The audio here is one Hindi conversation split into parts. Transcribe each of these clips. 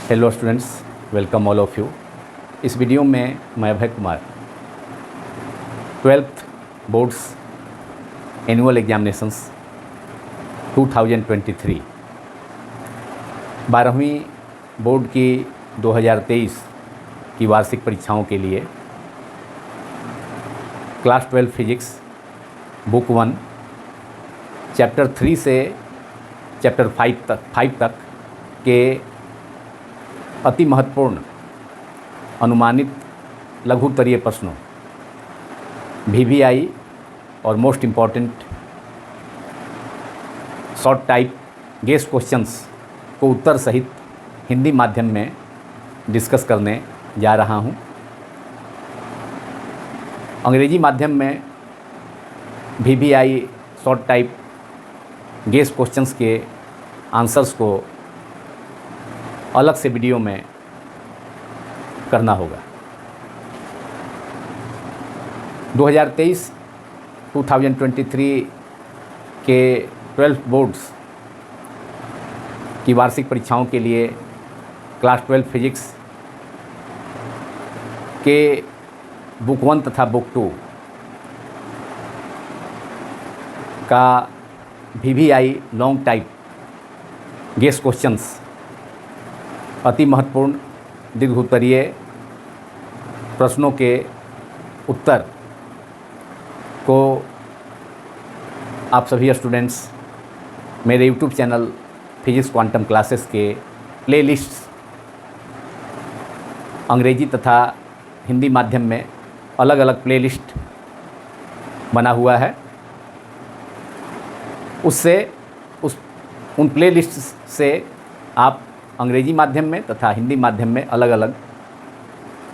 Hello students, welcome all of you. इस वीडियो में मैं Abhay Kumar 12th boards annual examinations 2023 12वीं बोर्ड की 2023 की वार्षिक परीक्षाओं के लिए क्लास 12 फिजिक्स बुक 1 चैप्टर 3 से चैप्टर 5 तक के अति महत्वपूर्ण अनुमानित लघु उत्तरीय प्रश्नों VVI और most important short type guest questions को उत्तर सहित हिंदी माध्यम में डिस्कस करने जा रहा हूं। अंग्रेजी माध्यम में VVI short type guest questions के आंसर्स को अलग से वीडियो में करना होगा। 2023 के 12 बोर्ड्स की वार्षिक परीक्षाओं के लिए क्लास 12 फिजिक्स के बुक 1 तथा बुक 2 का VVI long type guest questions अति महत्वपूर्ण दीर्घ उत्तरीय प्रश्नों के उत्तर को आप सभी स्टूडेंट्स मेरे YouTube channel physics quantum classes के प्लेलिस्ट्स अंग्रेजी तथा हिंदी माध्यम में अलग अलग प्लेलिस्ट बना हुआ है, उन प्लेलिस्ट से आप अंग्रेजी माध्यम में तथा हिंदी माध्यम में अलग अलग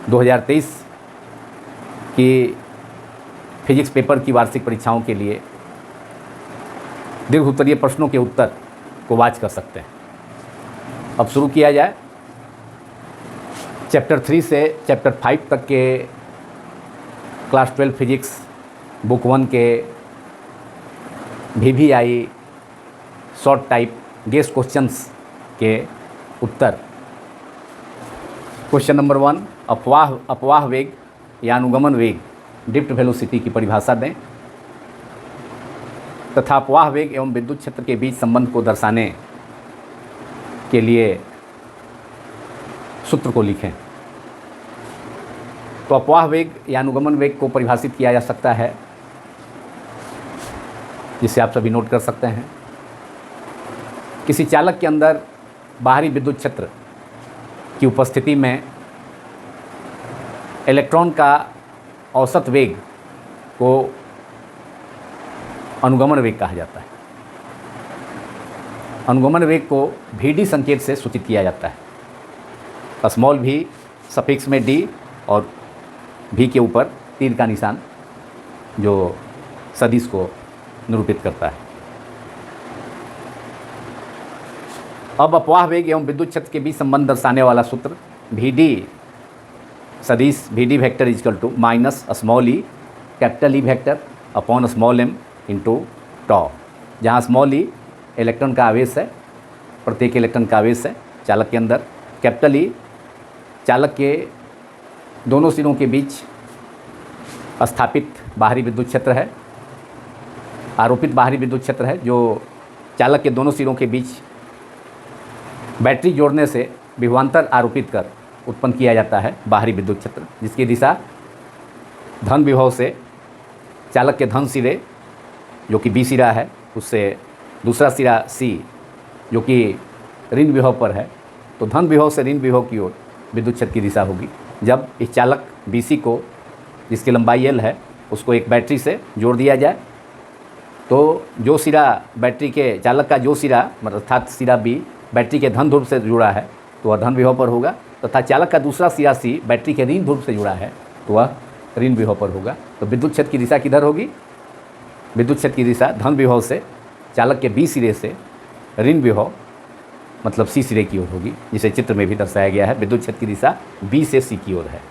2023 की फिजिक्स पेपर की वार्षिक परीक्षाओं के लिए दीर्घ उत्तरीय प्रश्नों के उत्तर को वाच कर सकते हैं। अब शुरू किया जाए। चैप्टर 3 से चैप्टर 5 तक के क्लास 12 फिजिक्स बुक 1 के VVI short type guest questions के उत्तर। क्वेश्चन नंबर 1, अपवाह वेग या अनुगमन वेग ड्रिफ्ट वेलोसिटी की परिभाषा दें तथा अपवाह वेग एवं विद्युत क्षेत्र के बीच संबंध को दर्शाने के लिए सूत्र को लिखें। तो अपवाह वेग या अनुगमन वेग को परिभाषित किया जा सकता है, जिसे आप सभी नोट कर सकते हैं। किसी चालक के अंदर बाहरी विद्युत क्षेत्र की उपस्थिति में इलेक्ट्रॉन का औसत वेग को अनुगमन वेग कहा जाता है। अनुगमन वेग को VD संकेत से सूचित किया जाता है। स्मॉल v सफिक्स में D और V के ऊपर तीर का निशान जो सदिश को निरूपित करता है। अब अपवाह वेग एवं विद्युत क्षेत्र के बीच संबंध दर्शाने वाला सूत्र VD सदिश VD vector equal to minus small e capital E vector upon small m into tau, जहाँ स्मॉल ई इलेक्ट्रॉन का आवेश है, प्रत्येक इलेक्ट्रॉन का आवेश है चालक के अंदर। कैपिटल E चालक के दोनों सिरों के बीच स्थापित बाहरी विद्युत क्षेत्र है, आरोपित बाहरी विद्युत क्षेत्र है, जो चालक के दोनों सिरों के बीच बैटरी जोड़ने से विभवांतर आरोपित कर उत्पन्न किया जाता है बाहरी विद्युत क्षेत्र, जिसकी दिशा धन विभव से चालक के धन सिरे जो कि B सिरा है उससे दूसरा सिरा C जो कि ऋण विभव पर है, तो धन विभव से ऋण विभव की ओर विद्युत क्षेत्र की दिशा होगी। जब इस चालक BC को, जिसकी लंबाई L है, उसको एक बैटरी से जोड़ दिया जाए तो जो सिरा बैटरी के चालक का जो सिरा अर्थात सिरा B बैटरी के धन ध्रुव से जुड़ा है तो वह धन विभव पर होगा, तथा चालक का दूसरा सिरा C बैटरी के ऋण ध्रुव से जुड़ा है तो वह ऋण विभव पर होगा। तो विद्युत क्षेत्र की दिशा किधर होगी? विद्युत क्षेत्र की दिशा धन विभव से चालक के B सिरे से ऋण विभव मतलब C सिरे की ओर होगी, जिसे चित्र में भी दर्शाया गया है। विद्युत क्षेत्र की दिशा B से C की ओर है।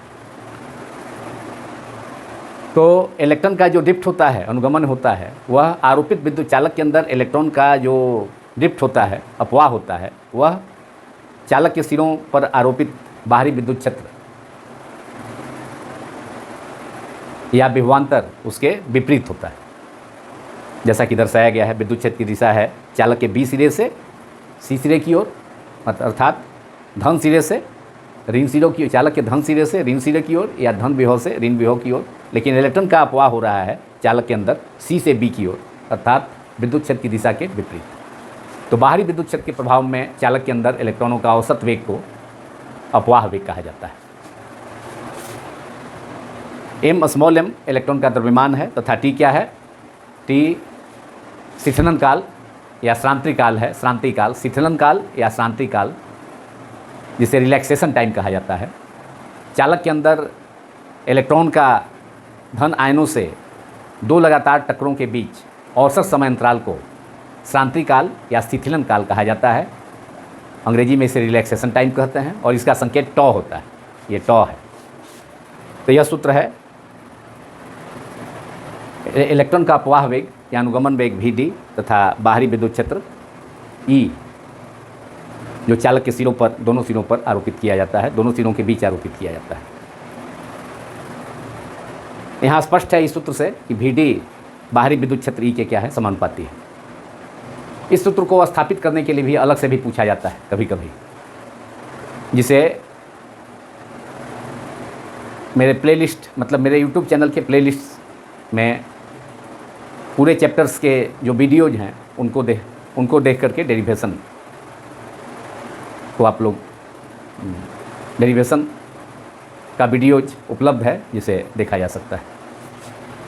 तो इलेक्ट्रॉन का जो ड्रिफ्ट होता है, अनुगमन होता है, वह आरोपित विद्युत चालक के अंदर इलेक्ट्रॉन का जो ड्रिफ्ट होता है, अपवाह होता है, वह चालक के सिरों पर आरोपित बाहरी विद्युत क्षेत्र या विभवांतर उसके विपरीत होता है। जैसा कि दर्शाया गया है, विद्युत क्षेत्र की दिशा है चालक के बी सिरे से सी सिरे की ओर, अर्थात धन सिरे से ऋण सिरों की, चालक के धन सिरे से ऋण सिरे की ओर या धन विभव से ऋण विभव की ओर। लेकिन इलेक्ट्रॉन का अपवाह हो रहा है चालक के अंदर सी से बी की ओर, अर्थात विद्युत क्षेत्र की दिशा के विपरीत। तो बाहरी विद्युत क्षेत्र के प्रभाव में चालक के अंदर इलेक्ट्रॉनों का औसत वेग को अपवाह वेग कहा जाता है। एम स्मॉल एम इलेक्ट्रॉन का द्रव्यमान है तथा टी क्या है? टी शिथिलन काल या श्रांति काल है, श्रांति काल, शिथिलन काल या श्रांति काल, जिसे रिलैक्सेशन टाइम कहा जाता है। चालक के अंदर इलेक्ट्रॉन का धन आयनों से दो लगातार टक्करों के बीच औसत समय अंतराल को श्रांति काल या शिथिलन काल कहा जाता है। अंग्रेजी में इसे रिलैक्सेशन टाइम कहते हैं और इसका संकेत टॉ होता है, ये टॉ है। तो यह सूत्र है इलेक्ट्रॉन का अपवाह वेग या अनुगमन वेग भी डी तथा बाहरी विद्युत क्षेत्र ई, जो चालक के सिरों पर, दोनों सिरों पर आरोपित किया जाता है, दोनों सिरों के बीच आरोपित किया जाता है। यहाँ स्पष्ट है इस सूत्र से कि भी डी बाहरी विद्युत क्षेत्र ई के क्या है? समानुपाती है। इस सूत्र को स्थापित करने के लिए भी अलग से भी पूछा जाता है कभी कभी, जिसे मेरे प्लेलिस्ट, मतलब मेरे यूट्यूब चैनल के प्लेलिस्ट में पूरे चैप्टर्स के जो वीडियोज हैं उनको देख करके डेरिवेशन को आप लोग, डेरिवेशन का वीडियोज उपलब्ध है जिसे देखा जा सकता है।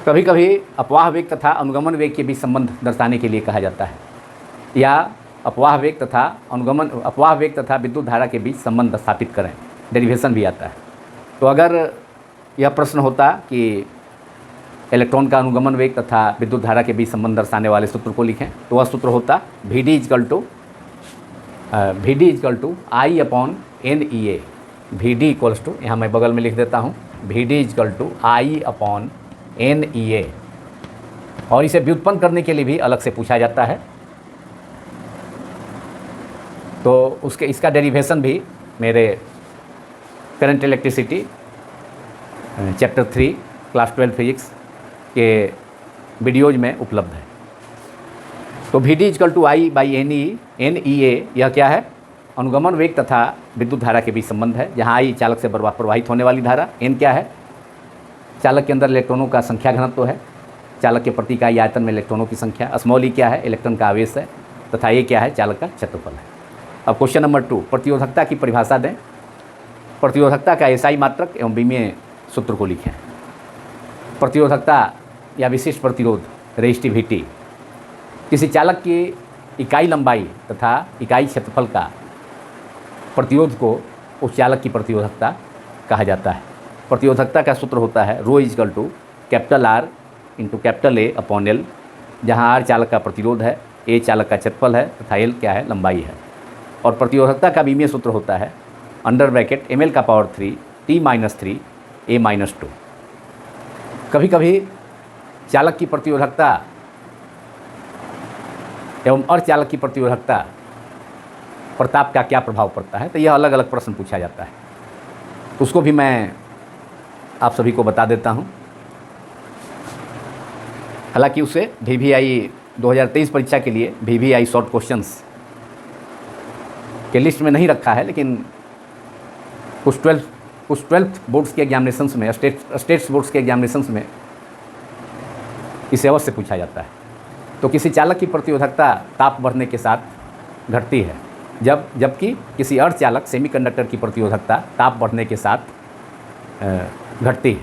कभी कभी अपवाह वेग तथा अनुगमन वेग के बीच संबंध दर्शाने के लिए कहा जाता है, या अपवाह वेग तथा विद्युत धारा के बीच संबंध स्थापित करें, डेरिवेशन भी आता है। तो अगर यह प्रश्न होता कि इलेक्ट्रॉन का अनुगमन वेग तथा विद्युत धारा के बीच संबंध दर्शाने वाले सूत्र को लिखें, तो वह सूत्र होता V D equal to I upon n e A. V D equals to, यहाँ मैं बगल में लिख देता हूँ, V D equal to I upon n e A. और इसे व्युत्पन्न करने के लिए भी अलग से पूछा जाता है, तो इसका डेरिवेशन भी मेरे current electricity chapter 3 class 12 physics के वीडियोज में उपलब्ध है। तो V D equal to I by n e A, यह क्या है? अनुगमन वेग तथा विद्युत धारा के बीच संबंध है, जहाँ आई चालक से प्रवाहित होने वाली धारा, एन क्या है? चालक के अंदर इलेक्ट्रॉनों का संख्या घनत्व है, चालक के प्रति इकाई आयतन में इलेक्ट्रॉनों की संख्या, स्मॉल ई क्या है? इलेक्ट्रॉन का आवेश है, तथा ये क्या है? चालक का क्षेत्रफल है। अब क्वेश्चन नंबर 2, प्रतिरोधकता की परिभाषा दें। प्रतिरोधकता का एसआई मात्रक एवं विमीय सूत्र को लिखें। प्रतिरोधकता या विशिष्ट प्रतिरोध, रेजिस्टिविटी, किसी चालक की इकाई लंबाई तथा इकाई क्षेत्रफल का प्रतिरोध को उस चालक की प्रतिरोधकता कहा जाता है। प्रतिरोधकता का सूत्र होता है rho equal to capital R into capital A upon L, जहाँ आर चालक का प्रतिरोध है, ए चालक का क्षेत्रफल है तथा एल क्या है? लंबाई है। और प्रतिरोधकता का विमीय सूत्र होता है अंडर ब्रैकेट एम एल का पावर 3 टी माइनस 3 ए माइनस 2। कभी कभी चालक की प्रतिरोधकता एवं अर्धचालक की प्रतिरोधकता पर ताप का क्या प्रभाव पड़ता है, तो यह अलग अलग प्रश्न पूछा जाता है। उसको भी मैं आप सभी को बता देता हूँ। हालांकि उसे VVI 2023 परीक्षा के लिए VVI शॉर्ट क्वेश्चंस के लिस्ट में नहीं रखा है, लेकिन कुछ 12th बोर्ड्स के एग्जामिनेशंस में, स्टेट्स बोर्ड्स के एग्जामिनेशंस में इसे अवश्य पूछा जाता है। तो किसी चालक की प्रतिरोधकता ताप बढ़ने के साथ घटती है, जबकि किसी अर्धचालक सेमीकंडक्टर की प्रतिरोधकता ताप बढ़ने के साथ घटती है।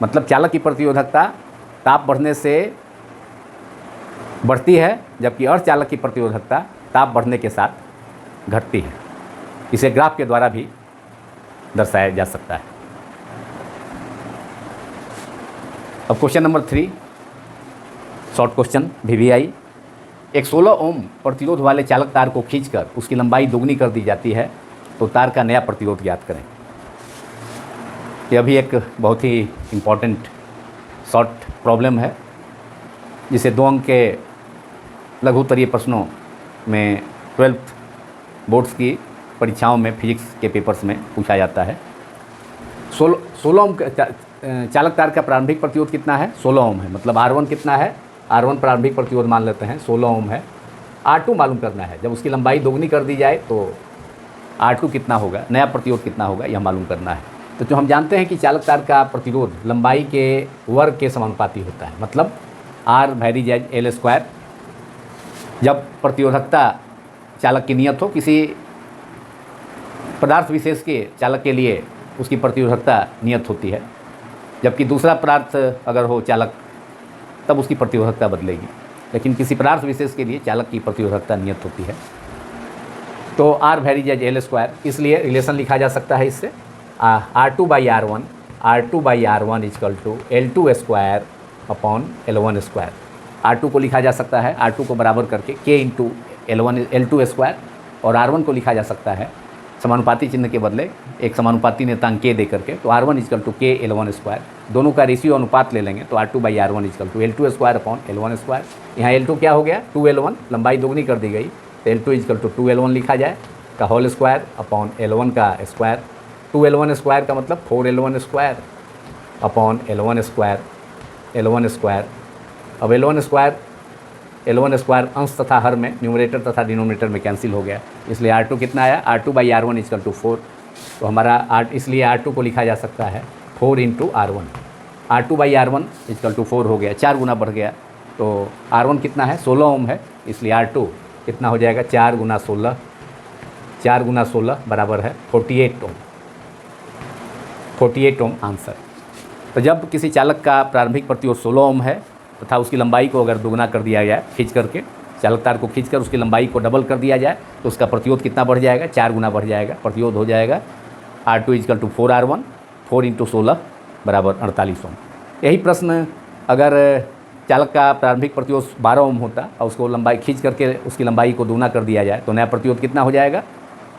मतलब चालक की प्रतिरोधकता ताप बढ़ने से बढ़ती है, जबकि अर्धचालक की प्रतिरोधकता ताप बढ़ने के साथ घटती है। इसे ग्राफ के द्वारा भी दर्शाया जा सकता है। अब question number 3 short question VVI। एक 16 ओम प्रतिरोध वाले चालक तार को खींचकर उसकी लंबाई दोगुनी कर दी जाती है, तो तार का नया प्रतिरोध ज्ञात करें। यह भी एक बहुत ही इम्पॉर्टेंट शॉर्ट प्रॉब्लम है, जिसे 2 अंक के लघुत्तरीय प्रश्नों में 12th बोर्ड्स की परीक्षाओं में, फिजिक्स के पेपर्स में पूछा जाता है। 16 ओम चालक तार का प्रारंभिक प्रतिरोध कितना है? 16 ओम है। मतलब R1 कितना है? R1 प्रारंभिक प्रतिरोध मान लेते हैं 16 ओम है। R2 मालूम करना है। जब उसकी लंबाई दोगुनी कर दी जाए तो R2 कितना होगा, नया प्रतिरोध कितना होगा, यह मालूम करना है। तो जो हम जानते हैं कि चालक तार का प्रतिरोध लंबाई के वर्ग के समानुपाती होता है। मतलब R varies as L square. जब प्रतिरोधकता चालक की नियत हो, किसी पदार्थ विशेष के चालक के लिए उसकी प्रतिरोधकता नियत होती है, जबकि दूसरा पदार्थ अगर हो चालक तब उसकी प्रतिरोधकता बदलेगी, लेकिन किसी पदार्थ विशेष के लिए चालक की प्रतिरोधकता नियत होती है। तो R varies as L square, इसलिए रिलेशन लिखा जा सकता है इससे R2/R1 equal to L2 square upon L1 square. R2 को लिखा जा सकता है, R2 को बराबर करके K इंटू L2 स्क्वायर, और R1 को लिखा जा सकता है समानुपाती चिन्ह के बदले एक समानुपाती नियतांक K दे करके, तो R1 equal to K L1 square. दोनों का रेशियो अनुपात ले लेंगे तो R2/R1 equal to L2 square upon L1 square. यहाँ L2 क्या हो गया? 2L1, लंबाई दोगुनी कर दी गई तो L2 इक्वल टू 2L1 लिखा जाए का होल स्क्वायर अपॉन L1 का स्क्वायर। 2L1 स्क्वायर का मतलब 4L1 square upon L1 square, L1 square. अब L1 स्क्वायर अंश तथा हर में, न्यूमरेटर तथा डिनोमिनेटर में कैंसिल हो गया, इसलिए R2 कितना आया? R2/R1 equal to 4। तो हमारा इसलिए R2 को लिखा जा सकता है 4 into R1। R2/R1 equal to 4 हो गया, 4 गुना बढ़ गया। तो R1 कितना है? 16 ओम है, इसलिए R2 कितना हो जाएगा? 4 गुना 16, 4 गुना 16 बराबर है 48 ओम। 48 ओम आंसर। तो जब किसी चालक का प्रारंभिक प्रतिरोध 16 ओम है तथा उसकी लंबाई को अगर दोगुना कर दिया जाए, खींच करके चालक तार को खींचकर उसकी लंबाई को डबल कर दिया जाए तो उसका प्रतिरोध कितना बढ़ जाएगा? 4 गुना बढ़ जाएगा। प्रतिरोध हो जाएगा R2 equal to 4R1, 4 into 16 बराबर 48 ओम। यही प्रश्न अगर चालक का प्रारंभिक प्रतिरोध 12 ओम होता और उसको लंबाई खींच करके उसकी लंबाई को दोगुना कर दिया जाए तो नया प्रतिरोध कितना हो जाएगा?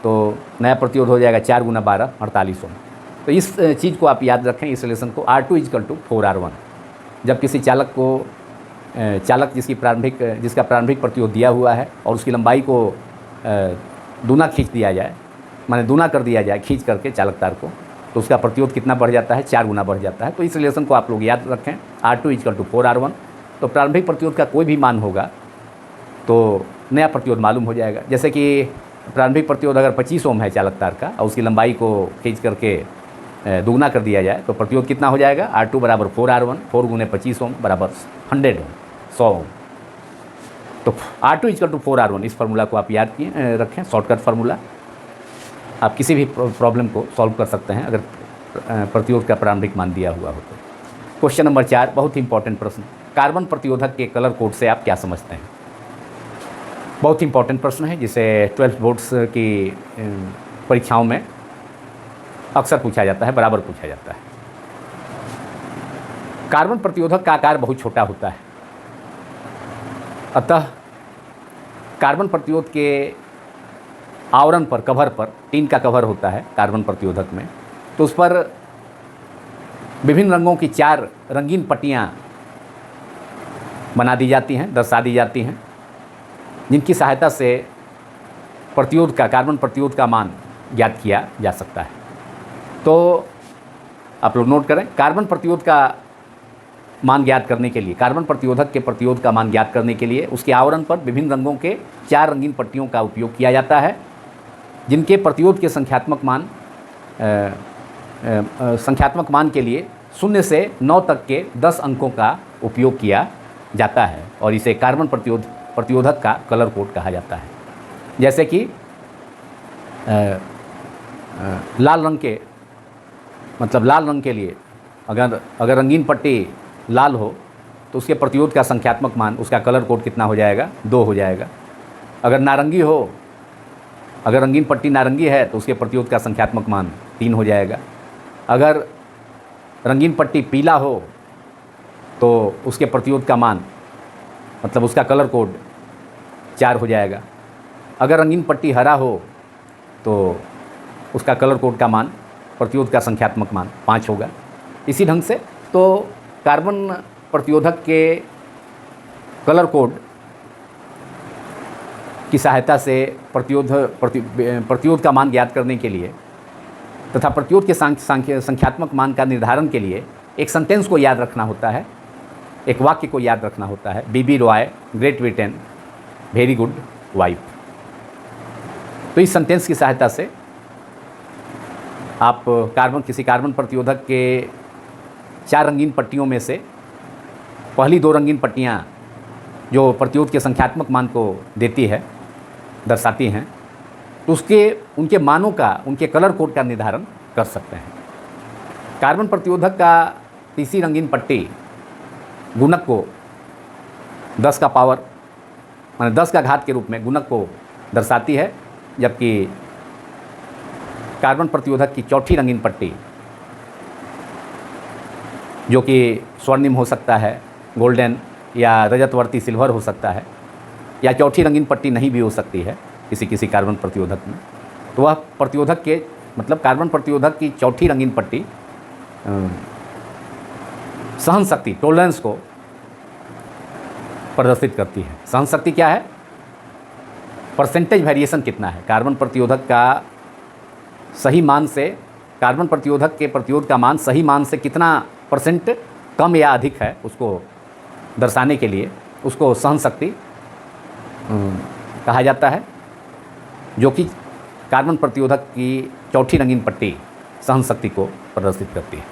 तो नया प्रतिरोध हो जाएगा 4 गुना 12, 48 ओम। तो इस चीज़ को आप याद रखें, इस रिलेशन को। R2 equal to 4R1। जब किसी चालक जिसका प्रारंभिक प्रतिरोध दिया हुआ है और उसकी लंबाई को दूना खींच दिया जाए, माने दूना कर दिया जाए खींच करके चालक तार को, तो उसका प्रतिरोध कितना बढ़ जाता है? 4 गुना बढ़ जाता है। तो इस रिलेशन को आप लोग याद रखें, R2 इक्वल टू 4R1। तो प्रारंभिक प्रतिरोध का कोई भी मान होगा तो नया प्रतिरोध मालूम हो जाएगा। जैसे कि प्रारंभिक प्रतिरोध अगर 25 ओम है चालक तार का और उसकी लंबाई को खींच करके दुगना कर दिया जाए तो प्रतिरोध कितना हो जाएगा? R2 बराबर 4R1, 4 गुने 25 ओम बराबर 100 ओम, 100 ओम। तो R2 इक्वल टू 4R1, इस फार्मूला को आप याद रखें, शॉर्टकट फार्मूला। आप किसी भी प्रॉब्लम को सॉल्व कर सकते हैं अगर प्रतिरोध का प्रारंभिक मान दिया हुआ हो तो। क्वेश्चन नंबर 4, बहुत ही इंपॉर्टेंट प्रश्न। कार्बन प्रतिरोधक के कलर कोड से आप क्या समझते हैं? बहुत ही इंपॉर्टेंट प्रश्न है जिसे 12th बोर्ड्स की परीक्षाओं में अक्सर पूछा जाता है, बराबर पूछा जाता है। कार्बन प्रतिरोधक का आकार बहुत छोटा होता है, अतः कार्बन प्रतिरोध के आवरण पर, कवर पर, टीन का कवर होता है कार्बन प्रतिरोधक में, तो उस पर विभिन्न रंगों की 4 रंगीन पट्टियाँ बना दी जाती हैं, दर्शा दी जाती हैं, जिनकी सहायता से प्रतिरोध का, कार्बन प्रतिरोध का मान ज्ञात किया जा सकता है। तो आप लोग नोट करें, कार्बन प्रतिरोध का मान ज्ञात करने के लिए, कार्बन प्रतिरोधक के प्रतिरोध का मान ज्ञात करने के लिए उसके आवरण पर विभिन्न रंगों के 4 रंगीन पट्टियों का उपयोग किया जाता है, जिनके प्रतिरोध के संख्यात्मक मान के लिए 0 से 9 तक के 10 अंकों का उपयोग किया जाता है, और इसे कार्बन प्रतिरोधक का कलर कोड कहा जाता है। जैसे कि लाल रंग के, मतलब लाल रंग के लिए अगर रंगीन पट्टी लाल हो तो उसके प्रतिरोध का संख्यात्मक मान, उसका कलर कोड कितना हो जाएगा? 2 हो जाएगा। अगर नारंगी हो, अगर रंगीन पट्टी नारंगी है तो उसके प्रतिरोध का संख्यात्मक मान 3 हो जाएगा। अगर रंगीन पट्टी पीला हो तो उसके प्रतिरोध का मान, मतलब उसका कलर कोड 4 हो जाएगा। अगर रंगीन पट्टी हरा हो तो उसका कलर कोड का मान, प्रतिरोध का संख्यात्मक मान 5 होगा। इसी ढंग से तो कार्बन प्रतिरोधक के कलर कोड की सहायता से प्रतिरोध का मान ज्ञात करने के लिए तथा प्रतिरोध के संख्यात्मक मान का निर्धारण के लिए एक सेंटेंस को याद रखना होता है, एक वाक्य को याद रखना होता है। BB Roy Great Britain very good wife. तो इस सेंटेंस की सहायता से आप किसी कार्बन प्रतिरोधक के 4 रंगीन पट्टियों में से पहली 2 रंगीन पट्टियाँ जो प्रतिरोध के संख्यात्मक मान को देती है, दर्शाती हैं, तो उनके मानों का, उनके कलर कोड का निर्धारण कर सकते हैं। कार्बन प्रतिरोधक का तीसरी रंगीन पट्टी गुणक को 10 का पावर माने 10 का घात के रूप में गुणक को दर्शाती है, जबकि कार्बन प्रतिरोधक की चौथी रंगीन पट्टी जो कि स्वर्णिम हो सकता है, गोल्डन या रजतवर्ती सिल्वर हो सकता है, या चौथी रंगीन पट्टी नहीं भी हो सकती है किसी कार्बन प्रतिरोधक में, तो वह प्रतिरोधक के मतलब कार्बन प्रतिरोधक की चौथी रंगीन पट्टी सहन शक्ति टॉलरेंस को प्रदर्शित करती है। सहन शक्ति क्या है? परसेंटेज वेरिएशन कितना है कार्बन प्रतिरोधक का सही मान से, कार्बन प्रतिरोधक के प्रतिरोध का मान सही मान से कितना % कम या अधिक है, उसको दर्शाने के लिए उसको सहन शक्ति कहा जाता है, जो कि कार्बन प्रतिरोधक की चौथी रंगीन पट्टी सहन शक्ति को प्रदर्शित करती है।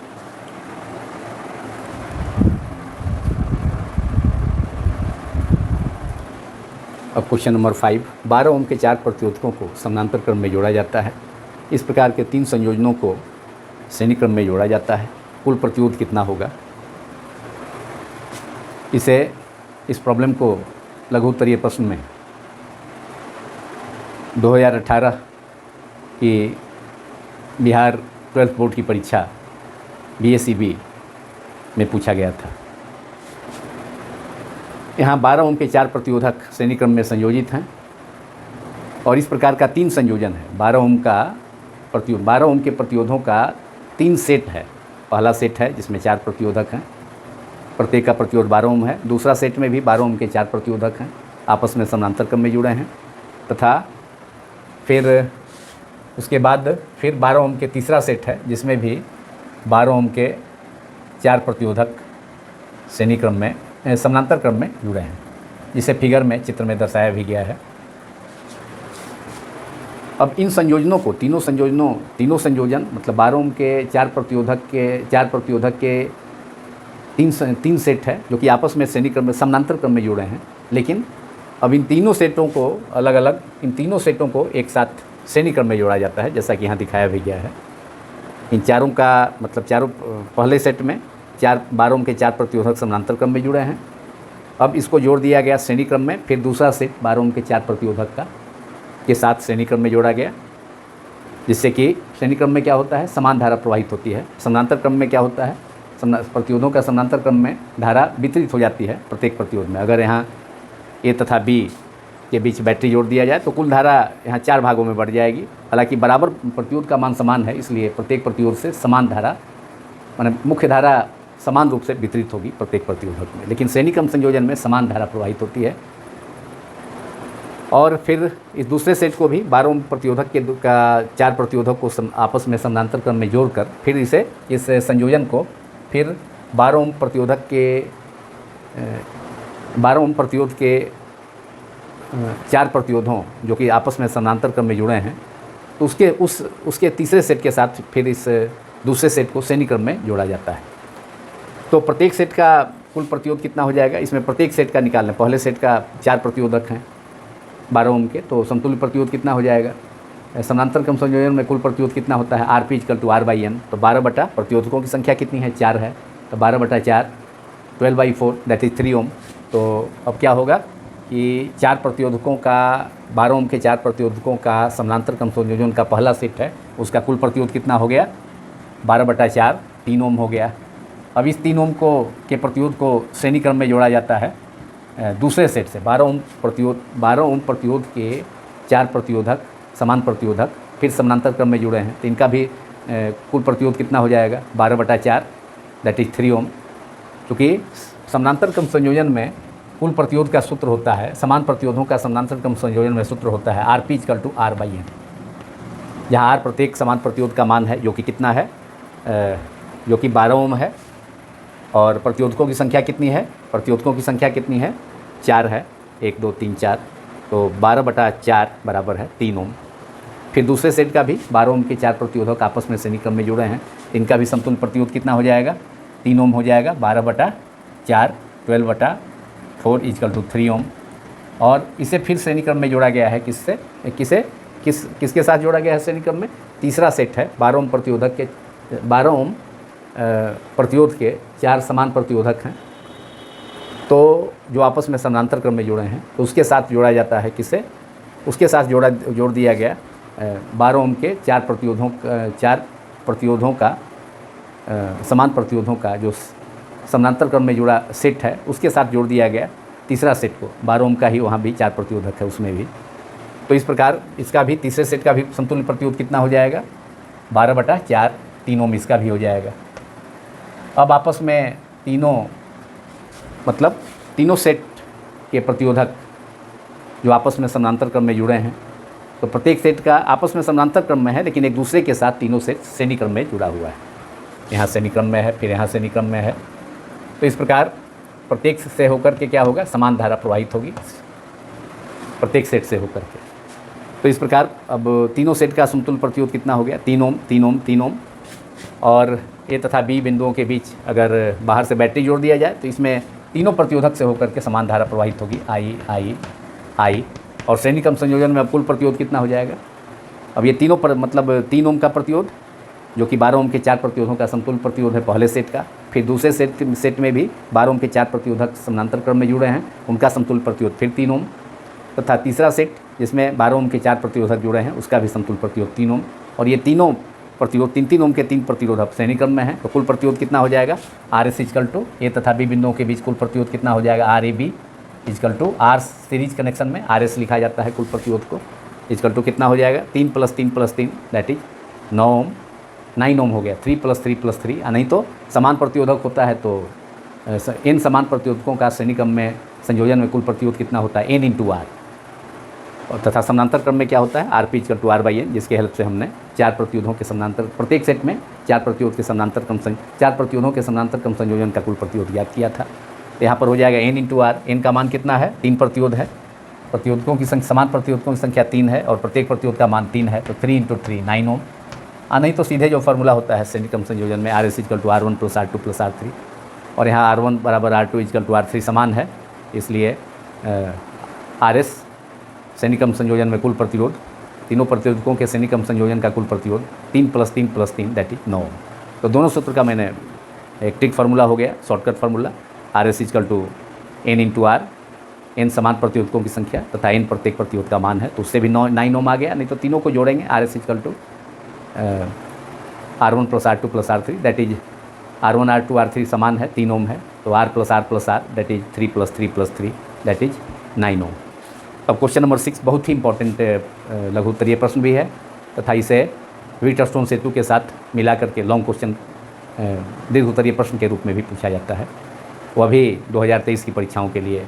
अब क्वेश्चन नंबर 5, 12 ओम के 4 प्रतिरोधकों को समानांतर क्रम में जोड़ा जाता है। इस प्रकार के 3 संयोजनों को श्रेणी क्रम में जोड़ा जाता है। कुल प्रतिरोध कितना होगा? इस प्रॉब्लम को लघु उत्तरीय प्रश्न में 2018 की बिहार 12th बोर्ड की परीक्षा BSEB में पूछा गया था। यहाँ 12 ओम के 4 प्रतिरोधक श्रेणी क्रम में संयोजित हैं और इस प्रकार का 3 संयोजन है। 12 ओम के प्रतिरोधों का 3 सेट है। पहला सेट है जिसमें 4 प्रतिरोधक हैं, प्रत्येक का प्रतिरोध 12 ओम है। दूसरा सेट में भी 12 ओम के 4 प्रतिरोधक हैं, आपस में समानांतर क्रम में जुड़े हैं, तथा फिर उसके बाद फिर 12 ओम के तीसरा सेट है जिसमें भी 12 ओम के 4 प्रतिरोधक श्रेणी क्रम में समानांतर क्रम में जुड़े हैं, जिसे फिगर में चित्र में दर्शाया भी गया है। अब इन संयोजनों को तीनों संयोजन मतलब 12 ओम के 4 प्रतिरोधक के 3 सेट है जो कि आपस में श्रेणी क्रम में समानांतर क्रम में जुड़े हैं। लेकिन अब इन तीनों सेटों को एक साथ श्रेणी क्रम में जोड़ा जाता है, जैसा कि यहाँ दिखाया भी गया है। इन चारों का मतलब पहले सेट में 12 ओम के 4 प्रतिरोधक समानांतर क्रम में जुड़े हैं। अब इसको जोड़ दिया गया श्रेणी क्रम में, फिर दूसरा सेट 12 ओम के 4 प्रतिरोधक के साथ श्रेणी क्रम में जोड़ा गया, जिससे कि श्रेणी क्रम में क्या होता है, समान धारा प्रवाहित होती है। समानांतर क्रम में क्या होता है, प्रतिरोधों का समानांतर क्रम में धारा वितरित हो जाती है प्रत्येक प्रतिरोध में। अगर यहाँ A तथा B के बीच बैटरी जोड़ दिया जाए तो कुल धारा यहाँ 4 भागों में बढ़ जाएगी। हालांकि बराबर प्रतिरोध का मान समान है, इसलिए प्रत्येक प्रतिरोध से समान धारा माने मुख्य धारा समान रूप से वितरित होगी प्रत्येक प्रतिरोधक में, लेकिन श्रेणी क्रम संयोजन में समान धारा प्रवाहित होती है। और फिर इस दूसरे सेट को भी 12 ओम प्रतिरोधक के 4 प्रतिरोधक को आपस में समानांतर क्रम में जोड़कर फिर इस संयोजन को फिर 12 ओम प्रतिरोध के 4 प्रतिरोधों जो कि आपस में समानांतर क्रम में जुड़े हैं, तो उसके तीसरे सेट के साथ फिर इस दूसरे सेट को श्रेणी क्रम में जोड़ा जाता है। तो प्रत्येक सेट का कुल प्रतिरोध कितना हो जाएगा, इसमें प्रत्येक सेट का निकाल लें। पहले सेट का 4 प्रतिरोधक हैं 12 ओम के, तो समतुल्य प्रतिरोध कितना हो जाएगा। समानांतर क्रम संयोजन में कुल प्रतिरोध कितना होता है, Rp = R/N। तो 12 बटा प्रतिरोधकों की संख्या कितनी है, 4 है, तो 12/4 12/4 दैट इज़ 3 ओम। तो अब क्या होगा कि 4 प्रतिरोधकों का 12 ओम के 4 प्रतिरोधकों का समानांतर क्रम संयोजन का पहला सेट है, उसका कुल प्रतिरोध कितना हो गया, 12/4 3 ओम हो गया। अब इस 3 ओम के प्रतिरोध को श्रेणी क्रम में जोड़ा जाता है दूसरे सेट से। 12 ओम प्रतिरोध के 4 प्रतिरोधक समान प्रतिरोधक फिर समानांतर क्रम में जुड़े हैं, तो इनका भी कुल प्रतिरोध कितना हो जाएगा, 12/4 दैट इज़ 3 ओम। चूँकि समानांतर क्रम संयोजन में कुल प्रतिरोध का सूत्र होता है, समान प्रतिरोधों का समानांतर क्रम संयोजन में सूत्र होता है Rp = R/N, जहाँ R प्रत्येक समान प्रतिरोध का मान है जो कि कितना है, जो कि 12 ओम है। और प्रतिरोधकों की संख्या कितनी है, प्रतिरोधकों की संख्या कितनी है, 4 है, 1 2 3 4, तो 12/4 बराबर है 3 ओम। फिर दूसरे सेट का भी 12 ओम के 4 प्रतिरोधक आपस में श्रेणी क्रम में जुड़े हैं, इनका भी समतुल्य प्रतिरोध कितना हो जाएगा, 3 ओम हो जाएगा। 12/4 12/4 = 3 ओम। और इसे फिर श्रेणी क्रम में जोड़ा गया है किससे, किसके साथ जोड़ा गया है श्रेणी क्रम में, तीसरा सेट है 12 ओम प्रतिरोधक के 12 ओम प्रतिरोध के 4 समान प्रतिरोधक हैं, तो जो आपस में समानांतर क्रम में जुड़े हैं, तो उसके साथ जोड़ा जाता है किसे, उसके साथ जोड़ दिया गया 12 ओम के 4 प्रतिरोधों का समान प्रतिरोधों का जो समानांतर क्रम में जुड़ा सेट है, उसके साथ जोड़ दिया गया तीसरा सेट को, 12 ओम का ही वहाँ भी 4 प्रतिरोधक है उसमें भी। तो इस प्रकार इसका भी तीसरे सेट का भी समतुल्य प्रतिरोध कितना हो जाएगा, 12/4 3 ओम इसका भी हो जाएगा। अब आपस में तीनों सेट के प्रतिरोधक जो आपस में समानांतर क्रम में जुड़े हैं, तो प्रत्येक सेट का आपस में समानांतर क्रम में है, लेकिन एक दूसरे के साथ तीनों सेट श्रेणी क्रम में जुड़ा हुआ है। यहाँ श्रेणी क्रम में है, फिर यहाँ श्रेणी क्रम में है। तो इस प्रकार प्रत्येक से होकर के क्या होगा, समान धारा प्रवाहित होगी प्रत्येक सेट से होकर के। तो इस प्रकार अब तीनों सेट का समतुल्य प्रतिरोध कितना हो गया, 3 ओम 3 ओम 3 ओम। और ए तथा बी बिंदुओं के बीच अगर बाहर से बैटरी जोड़ दिया जाए तो इसमें तीनों प्रतिरोधक से होकर के समान धारा प्रवाहित होगी, आई। और श्रेणी क्रम संयोजन में अब कुल प्रतिरोध कितना हो जाएगा, अब ये तीनों पर 3 ओम का प्रतिरोध जो कि 12 ओम के 4 प्रतिरोधों का समतुल्य प्रतिरोध है पहले सेट का, फिर दूसरे सेट में भी 12 ओम के 4 प्रतिरोधक समानांतर क्रम में जुड़े हैं, उनका समतुल्य प्रतिरोध फिर 3 ओम, तथा तीसरा सेट जिसमें 12 ओम के 4 प्रतिरोधक जुड़े हैं उसका भी समतुल्य प्रतिरोध 3 ओम। और ये तीनों प्रतिरोध 3 ओम के 3 प्रतिरोधक श्रेणी क्रम में है, तो कुल प्रतिरोध कितना हो जाएगा, RS = ए तथा बी बिंदुओं के बीच कुल प्रतिरोध कितना हो जाएगा, RAB = R सीरीज कनेक्शन में RS लिखा जाता है कुल प्रतिरोध को, = कितना हो जाएगा, 3 + 3 + 3 दैट इज 9 ओम, 9 ओम हो गया, 3 + 3 + 3। नहीं तो समान प्रतिरोधक होता है तो n समान प्रतिरोधकों का श्रेणी क्रम में संयोजन में कुल प्रतिरोध कितना होता है, n × R। और तथा समानांतर क्रम में क्या होता है, Rp = R/N, जिसके हेल्प से हमने 4 प्रतिरोधों के समानांतर प्रत्येक सेट में 4 प्रतिरोधों के समानांतर क्रम संयोजन का कुल प्रतिरोध ज्ञात किया था। तो यहाँ पर हो जाएगा n × R। n का मान कितना है, 3 प्रतिरोध है, प्रतिरोधकों की समान प्रतिरोधकों की संख्या 3 है और प्रत्येक प्रतिरोध का मान 3 है, तो 3 × 3 9 ओम। नहीं तो सीधे जो फार्मूला होता है श्रेणी क्रम संयोजन में RS = R1 + R2 + R3, और यहाँ R1 = R2 = R3 समान है, इसलिए RS श्रेणी क्रम संयोजन में कुल प्रतिरोध, तीनों प्रतिरोधकों के श्रेणी क्रम संयोजन का कुल प्रतिरोध 3 + 3 + 3 दैट इज 9 ओम। तो दोनों सूत्र का मैंने एक ट्रिक फार्मूला हो गया, shortcut formula, RS = n × R, n समान प्रतिरोधकों की संख्या तथा n प्रत्येक प्रतिरोध का मान है, तो उससे भी 9 ओम आ गया। नहीं तो तीनों को जोड़ेंगे, RS = R1 + R2 + R3 that is R1 R2 R3 समान है, 3 ओम है, तो R + R + R that is 3 + 3 + 3 that is 9 ओम। अब क्वेश्चन नंबर 6 बहुत ही इंपॉर्टेंट लघु उत्तरीय प्रश्न भी है तथा इसे व्हीटस्टोन सेतु के साथ मिला करके लॉन्ग क्वेश्चन दीर्घ उत्तरीय प्रश्न के रूप में भी पूछा जाता है। वह भी 2023 की परीक्षाओं के लिए,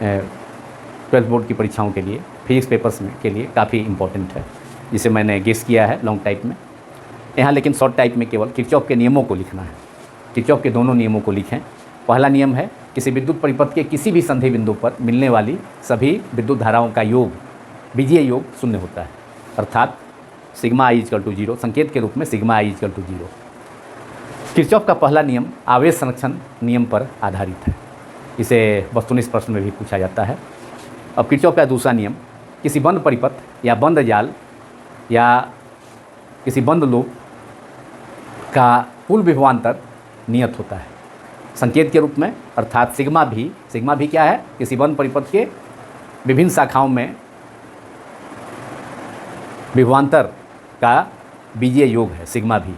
12th बोर्ड की परीक्षाओं के लिए, फिजिक्स पेपर्स में के लिए काफ़ी इंपॉर्टेंट है, जिसे मैंने गेस किया है लॉन्ग टाइप में। यहाँ लेकिन शॉर्ट टाइप में केवल किरचॉफ के नियमों को लिखना है, किरचॉफ के दोनों नियमों को लिखें। पहला नियम है, किसी विद्युत परिपथ के किसी भी संधि बिंदु पर मिलने वाली सभी विद्युत धाराओं का योग, बीजीय योग 0 होता है, अर्थात सिग्मा i = 0, संकेत के रूप में सिग्मा i = 0। किरचॉफ का पहला नियम आवेश संरक्षण नियम पर आधारित है, इसे वस्तुनिष्ठ प्रश्न में भी पूछा जाता है। अब किरचॉफ का दूसरा नियम, किसी बंद परिपथ या बंद जाल या किसी बंद लूप का कुल विभवांतर नियत होता है संकेत के रूप में, अर्थात सिग्मा भी क्या है, किसी बंद परिपथ के विभिन्न शाखाओं में विभवांतर का बीजीय योग है सिग्मा भी।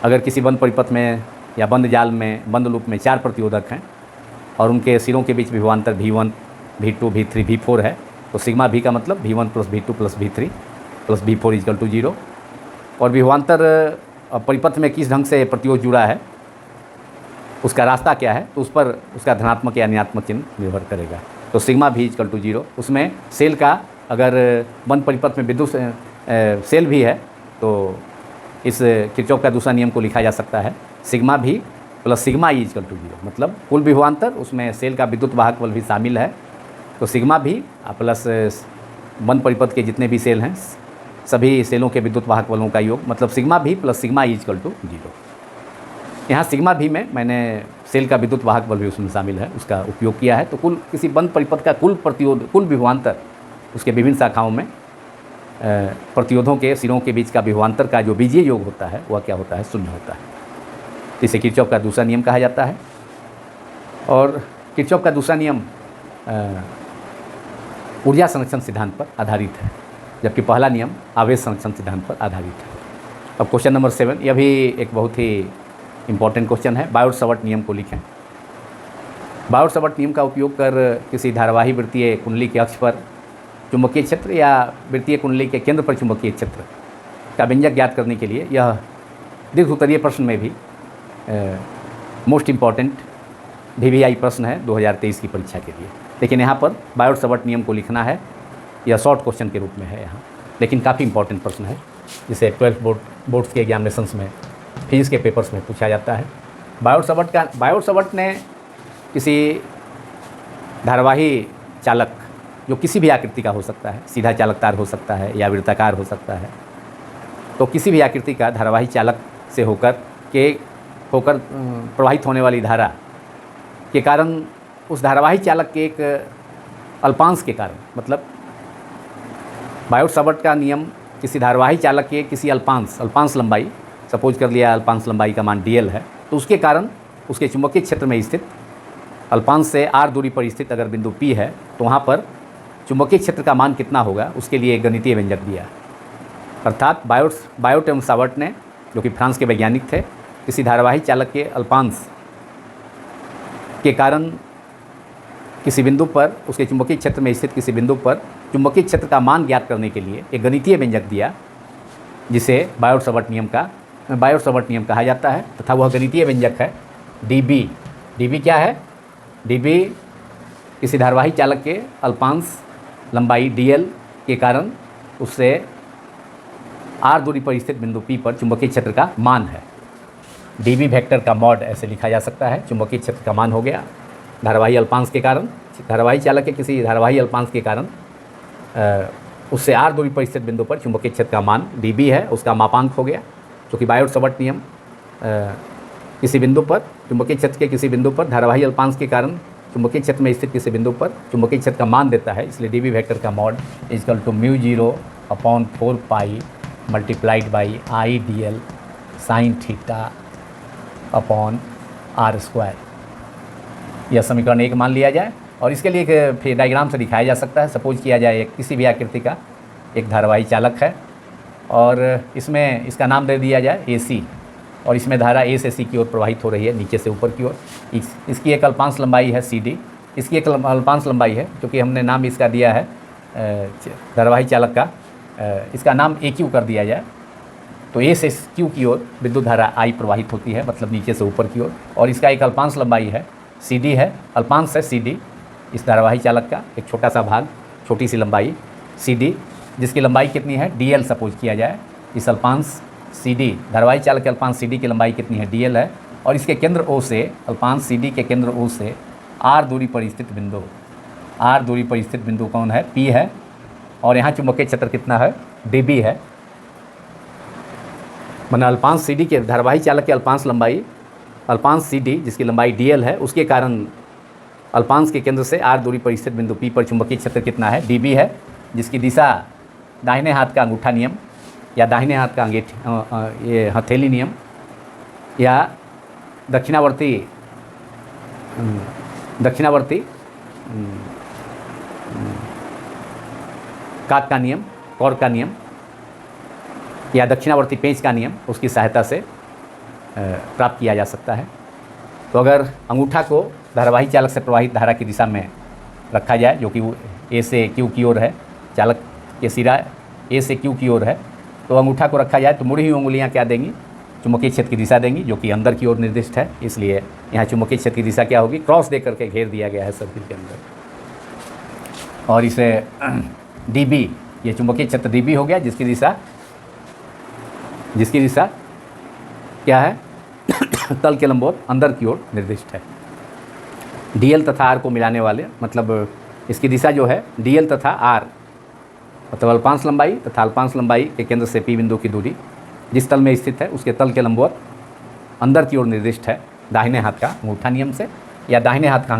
अगर किसी बंद परिपथ में या बंद जाल में, बंद लूप में 4 प्रतिरोधक हैं और उनके सिरों के बीच विभवांतर V1 V2 V3 V4 है, तो सिग्मा भी का मतलब V1 + V2 + V3 + V4 = 0। और विभवांतर परिपथ में किस ढंग से प्रतिरोध जुड़ा है, उसका रास्ता क्या है, तो उस पर उसका धनात्मक या ऋणात्मक चिन्ह निर्भर करेगा। तो सिग्मा भी इक्वल टू 0, उसमें सेल का अगर बंद परिपथ में विद्युत सेल भी है तो इस किरचॉफ का दूसरा नियम को लिखा जा सकता है sigma V plus sigma E equal to 0, मतलब कुल विभवांतर उसमें सेल का विद्युत वाहक बल भी शामिल है। तो सिग्मा भी प्लस बंद परिपथ के जितने भी सेल हैं सभी सेलों के विद्युत वाहक बलों का योग, मतलब sigma V plus sigma E equal to 0। यहाँ सिग्मा भी में मैंने सेल का विद्युत वाहक बल भी उसमें शामिल है, उसका उपयोग किया है। तो कुल किसी बंद परिपथ का कुल प्रतिरोध, कुल विभवांतर, उसके विभिन्न शाखाओं में प्रतिरोधों के सिरों के बीच का विभवांतर का जो बीजीय योग होता है वह क्या होता है, शून्य होता है। इसे किरचॉफ का दूसरा नियम कहा जाता है। और किरचॉफ का दूसरा नियम ऊर्जा संरक्षण सिद्धांत पर आधारित है, जबकि पहला नियम आवेश संरक्षण सिद्धांत पर आधारित है। अब क्वेश्चन नंबर 7, यह भी एक बहुत ही इम्पॉर्टेंट क्वेश्चन है। बायोट-सावर्ट नियम को लिखें। बायोट-सावर्ट नियम का उपयोग कर किसी धारावाही वृत्तीय कुंडली के अक्ष पर चुंबकीय क्षेत्र या वृत्तीय कुंडली के केंद्र पर चुंबकीय क्षेत्र का व्यंजक ज्ञात करने के लिए यह दीर्घ उत्तरीय प्रश्न में भी मोस्ट इम्पॉर्टेंट VVI प्रश्न है 2023 की परीक्षा के लिए। लेकिन यहाँ पर बायोट-सावर्ट नियम को लिखना है, यह शॉर्ट क्वेश्चन के रूप में है यहाँ, लेकिन काफ़ी इंपॉर्टेंट प्रश्न है जिसे 12 बोर्ड्स के एग्जामिनेशंस में फिजिक्स के पेपर्स में पूछा जाता है। बायोट-सावर्ट ने किसी धारावाही चालक, जो किसी भी आकृति का हो सकता है, सीधा चालक तार हो सकता है या वृत्ताकार हो सकता है, तो किसी भी आकृति का धारावाही चालक से होकर प्रवाहित होने वाली धारा के कारण उस धारावाही चालक के एक अल्पांश के कारण, मतलब बायोट-सावर्ट का नियम किसी धारावाही चालक के किसी अल्पांश लंबाई, सपोज कर लिया अल्पांश लंबाई का मान dl है, तो उसके कारण उसके चुंबकीय क्षेत्र में स्थित अल्पांश से r दूरी पर स्थित अगर बिंदु P है तो वहाँ पर चुंबकीय क्षेत्र का मान कितना होगा उसके लिए एक गणितीय व्यंजक दिया। अर्थात बायोट एवं सावर्ट ने, जो कि फ्रांस के वैज्ञानिक थे, किसी धारावाही चालक के अल्पांश के कारण किसी बिंदु पर, उसके चुंबकीय क्षेत्र में स्थित किसी बिंदु पर चुंबकीय क्षेत्र का मान ज्ञात करने के लिए एक गणितीय व्यंजक दिया, जिसे बायोट-सावर्ट नियम कहा जाता है। तथा वह गणितीय व्यंजक है dB। dB क्या है? dB किसी धारावाही चालक के अल्पांश लंबाई dl के कारण उससे r दूरी पर स्थित बिंदु P पर चुंबकीय क्षेत्र का मान है। dB वेक्टर का मॉड ऐसे लिखा जा सकता है। चुंबकीय क्षेत्र का मान हो गया धारावाही अल्पांश के कारण, धारावाही चालक के किसी धारावाही अल्पांश के कारण उससे r दूरी पर स्थित बिंदु पर चुंबकीय क्षेत्र का मान dB है, उसका मापांक हो गया। क्योंकि बायोट-सावर्ट नियम किसी बिंदु पर, चुंबकीय क्षेत्र के किसी बिंदु पर धारावाही अल्पांश के कारण चुंबकीय क्षेत्र में स्थित किसी बिंदु पर चुंबकीय क्षेत्र का मान देता है, इसलिए dB वेक्टर का mod equal to μ0/4 pi multiplied by I dl sine theta upon r²। यह समीकरण 1 मान लिया जाए और इसके लिए फिर डायग्राम से दिखाया जा सकता है। सपोज किया जाए किसी भी आकृति का एक धारावाही चालक है और इसमें इसका नाम दे दिया जाए AC, और इसमें धारा A से C की ओर प्रवाहित हो रही है, नीचे से ऊपर की ओर। इसकी एक अल्पांश लंबाई है CD, इसकी एक अल्पांश लंबाई है, क्योंकि हमने नाम इसका दिया है धारावाही चालक का, इसका नाम AQ कर दिया जाए। तो A से Q की ओर विद्युत धारा I प्रवाहित होती है, मतलब नीचे से ऊपर की ओर, और इसका एक अल्पांश लंबाई है CD है, अल्पांश है CD इस धारावाही चालक का, एक छोटा सा भाग, छोटी सी लंबाई CD, जिसकी लंबाई कितनी है dl सपोज किया जाए। इस अल्पांश CD, धारावाही चालक के अल्पांश CD की लंबाई कितनी है dl है, और इसके केंद्र O से, अल्पांश CD के केंद्र O से r दूरी पर स्थित बिंदु कौन है? P है, और यहाँ चुंबकीय क्षेत्र कितना है? dB है। माने अल्पांश CD के, धारावाही चालक के अल्पांश लंबाई, अल्पांश CD जिसकी लंबाई dl है, उसके कारण अल्पांश के केंद्र से r दूरी पर स्थित बिंदु P पर चुंबकीय क्षेत्र कितना है? dB है, जिसकी दिशा दाहिने हाथ का अंगूठा नियम या दाहिने हाथ का ये हथेली नियम या दक्षिणावर्ती काक का नियम, कॉर्क का नियम या दक्षिणावर्ती पेंच का नियम, उसकी सहायता से प्राप्त किया जा सकता है। तो अगर अंगूठा को धारावाही चालक से प्रवाहित धारा की दिशा में रखा जाए, जो कि A से Q की ओर है, चालक के सिरा A से Q की ओर है, तो अंगूठा को रखा जाए तो मुड़ी हुई उंगलियां क्या देंगी? चुंबकीय क्षेत्र की दिशा देंगी जो कि अंदर की ओर निर्दिष्ट है, इसलिए यहाँ चुंबकीय क्षेत्र की दिशा क्या होगी, क्रॉस दे करके घेर दिया गया है सर्किल के अंदर। और इसे dB, ये चुंबकीय क्षेत्र dB हो गया जिसकी दिशा क्या है तल के लंबवत अंदर की ओर निर्दिष्ट है। dl तथा r को मिलाने वाले, मतलब इसकी दिशा जो है dl तथा r, मतलब अल्पांश लंबाई तथा अल्पांश लंबाई के केंद्र से P बिंदु की दूरी जिस तल में स्थित है उसके तल के लंबवत अंदर की ओर निर्दिष्ट है दाहिने हाथ का अंगूठा नियम से, या दाहिने हाथ का